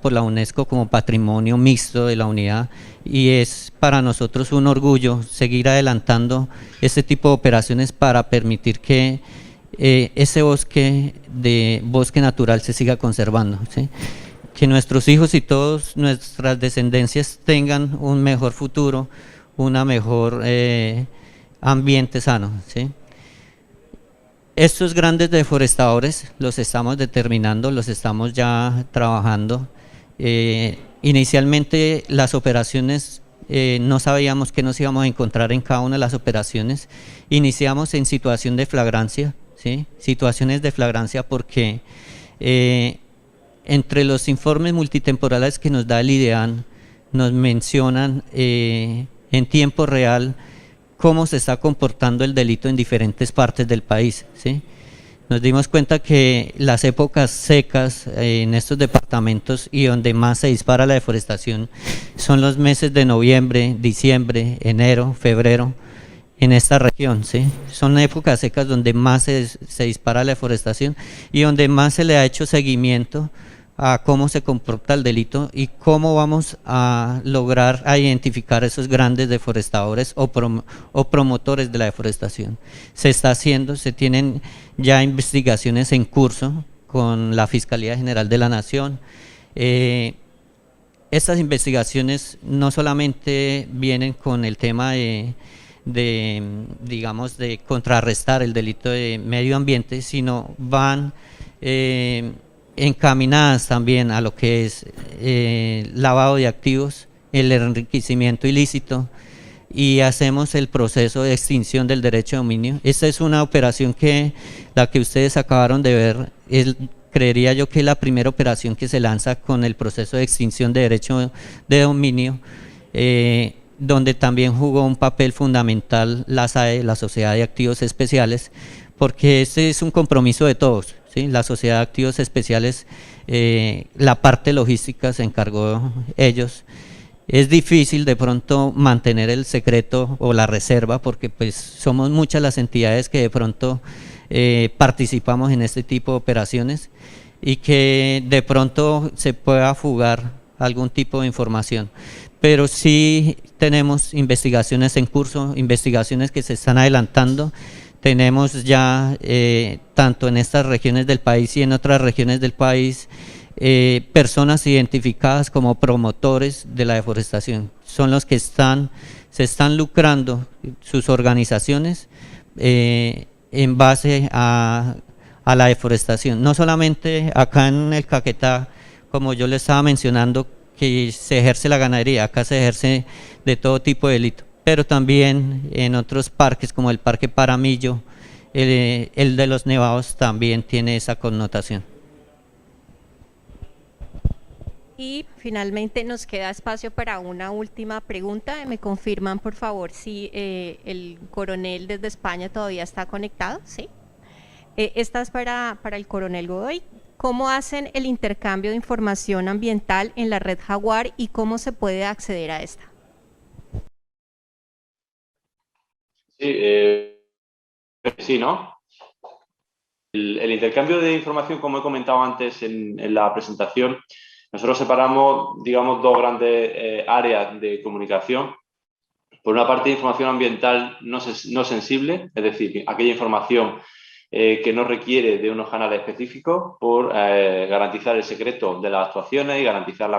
por la UNESCO como Patrimonio Mixto de la Unidad, y es para nosotros un orgullo seguir adelantando este tipo de operaciones para permitir que ese bosque natural se siga conservando, ¿sí? Que nuestros hijos y todas nuestras descendencias tengan un mejor futuro, una mejor ambiente sano, ¿sí? Estos grandes deforestadores los estamos determinando, los estamos ya trabajando. Inicialmente las operaciones no sabíamos qué nos íbamos a encontrar en cada una de las operaciones. Iniciamos en situación de flagrancia, ¿sí? Situaciones de flagrancia porque entre los informes multitemporales que nos da el IDEAN nos mencionan en tiempo real cómo se está comportando el delito en diferentes partes del país, ¿sí? Nos dimos cuenta que las épocas secas en estos departamentos y donde más se dispara la deforestación son los meses de noviembre, diciembre, enero, febrero, en esta región, ¿sí? Son épocas secas donde más se dispara la deforestación y donde más se le ha hecho seguimiento a cómo se comporta el delito y cómo vamos a lograr identificar esos grandes deforestadores o promotores de la deforestación. Se está haciendo, se tienen ya investigaciones en curso con la Fiscalía General de la Nación. Estas investigaciones no solamente vienen con el tema digamos, de contrarrestar el delito de medio ambiente, sino van encaminadas también a lo que es lavado de activos, el enriquecimiento ilícito, y hacemos el proceso de extinción del derecho de dominio. Esta es una operación que la que ustedes acabaron de ver, creería yo que es la primera operación que se lanza con el proceso de extinción de derecho de dominio, donde también jugó un papel fundamental la SAE, la Sociedad de Activos Especiales, porque este es un compromiso de todos, ¿sí? La Sociedad de Activos Especiales, la parte logística se encargó ellos. Es difícil de pronto mantener el secreto o la reserva porque pues somos muchas las entidades que de pronto participamos en este tipo de operaciones y que de pronto se pueda fugar algún tipo de información. Pero sí tenemos investigaciones en curso, investigaciones que se están adelantando. Tenemos ya, tanto en estas regiones del país y en otras regiones del país, personas identificadas como promotores de la deforestación. Son los que se están lucrando sus organizaciones en base a la deforestación. No solamente acá en el Caquetá, como yo les estaba mencionando, que se ejerce la ganadería, acá se ejerce de todo tipo de delito, pero también en otros parques como el Parque Paramillo, el de los Nevados también tiene esa connotación. Y finalmente nos queda espacio para una última pregunta. ¿Me confirman, por favor, si el coronel desde España todavía está conectado? ¿Sí? Esta es para el coronel Godoy. ¿Cómo hacen el intercambio de información ambiental en la red Jaguar y cómo se puede acceder a esta? Sí, ¿no? El intercambio de información, como he comentado antes en la presentación, nosotros separamos, digamos, dos grandes áreas de comunicación. Por una parte, información ambiental no sensible, es decir, aquella información que no requiere de unos canales específicos por garantizar el secreto de las actuaciones y garantizar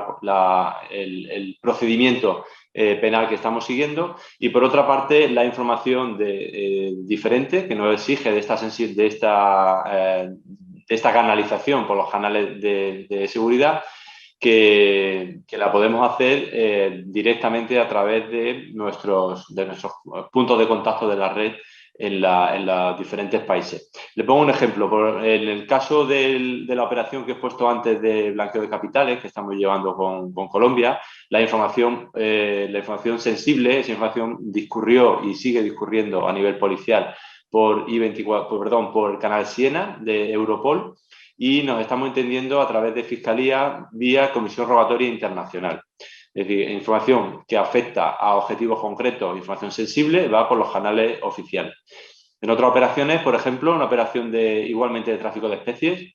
el procedimiento penal que estamos siguiendo, y por otra parte la información diferente que nos exige de esta canalización por los canales de seguridad, que la podemos hacer directamente a través de nuestros puntos de contacto de la red en los diferentes países. Le pongo un ejemplo. En el caso de la operación que he puesto antes de blanqueo de capitales, que estamos llevando con Colombia, la información sensible, esa información discurrió y sigue discurriendo a nivel policial por el canal Siena de Europol, y nos estamos entendiendo a través de Fiscalía vía Comisión Rogatoria Internacional. Es decir, información que afecta a objetivos concretos, información sensible, va por los canales oficiales. En otras operaciones, por ejemplo, una operación igualmente de tráfico de especies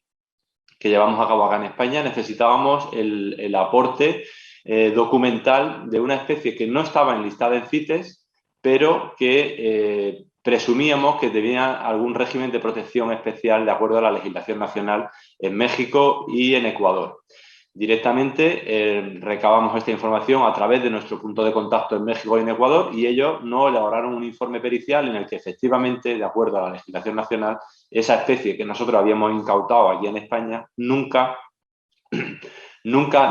que llevamos a cabo acá en España, necesitábamos el aporte documental de una especie que no estaba enlistada en CITES, pero que presumíamos que tenía algún régimen de protección especial de acuerdo a la legislación nacional en México y en Ecuador. Directamente recabamos esta información a través de nuestro punto de contacto en México y en Ecuador, y ellos nos elaboraron un informe pericial en el que efectivamente, de acuerdo a la legislación nacional, esa especie que nosotros habíamos incautado aquí en España nunca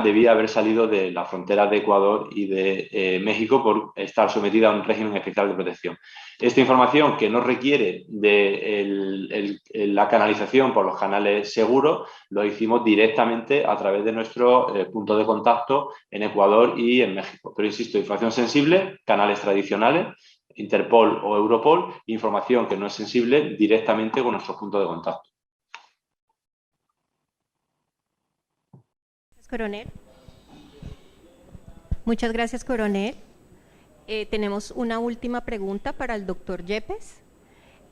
debía haber salido de las fronteras de Ecuador y de México por estar sometida a un régimen especial de protección. Esta información, que no requiere de la canalización por los canales seguros, lo hicimos directamente a través de nuestro punto de contacto en Ecuador y en México. Pero insisto, información sensible, canales tradicionales, Interpol o Europol, información que no es sensible, directamente con nuestro punto de contacto. Coronel. Muchas gracias, coronel. Tenemos una última pregunta para el doctor Yepes.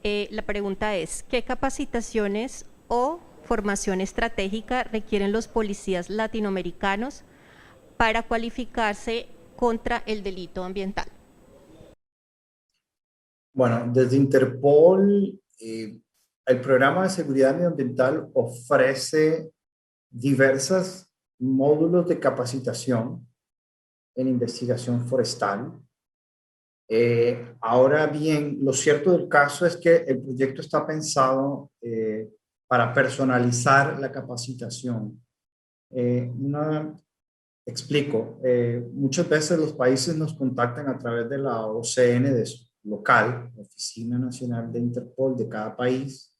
La pregunta es, ¿qué capacitaciones o formación estratégica requieren los policías latinoamericanos para cualificarse contra el delito ambiental? Bueno, desde Interpol, el programa de seguridad medioambiental ofrece diversos módulos de capacitación en investigación forestal. Ahora bien, lo cierto del caso es que el proyecto está pensado para personalizar la capacitación. Explico, muchas veces los países nos contactan a través de la OCN local, la Oficina Nacional de Interpol de cada país.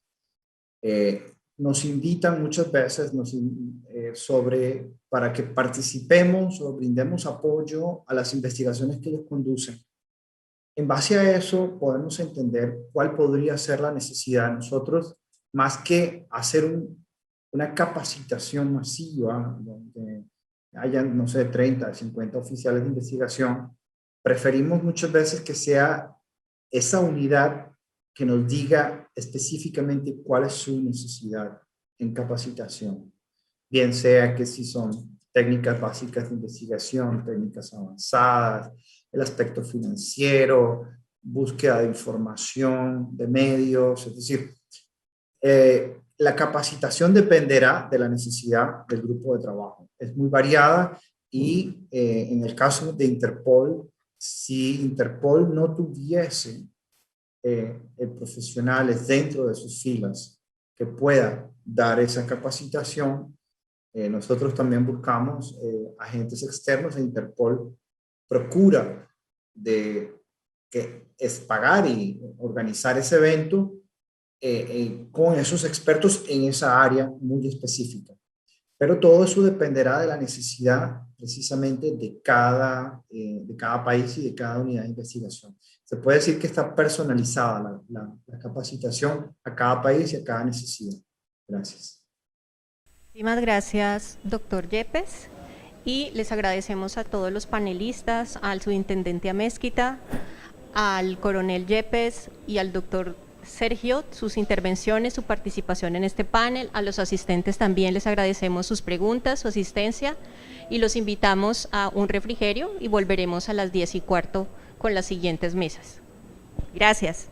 Nos invitan muchas veces para que participemos o brindemos apoyo a las investigaciones que ellos conducen. En base a eso podemos entender cuál podría ser la necesidad de nosotros, más que hacer una capacitación masiva donde hayan, no sé, 30, 50 oficiales de investigación. Preferimos muchas veces que sea esa unidad que nos diga específicamente cuál es su necesidad en capacitación. Bien sea que si son técnicas básicas de investigación, técnicas avanzadas, el aspecto financiero, búsqueda de información, de medios, es decir, la capacitación dependerá de la necesidad del grupo de trabajo. Es muy variada y en el caso de Interpol, si Interpol no tuviese profesionales dentro de sus filas que puedan dar esa capacitación, nosotros también buscamos agentes externos. Interpol procura es pagar y organizar ese evento con esos expertos en esa área muy específica. Pero todo eso dependerá de la necesidad precisamente de cada país y de cada unidad de investigación. Se puede decir que está personalizada la capacitación a cada país y a cada necesidad. Gracias. Muchísimas gracias, doctor Yepes. Y les agradecemos a todos los panelistas, al subintendente Amezquita, al coronel Yepes y al doctor Sergio, sus intervenciones, su participación en este panel. A los asistentes también les agradecemos sus preguntas, su asistencia, y los invitamos a un refrigerio y volveremos a las 10:15 con las siguientes mesas. Gracias.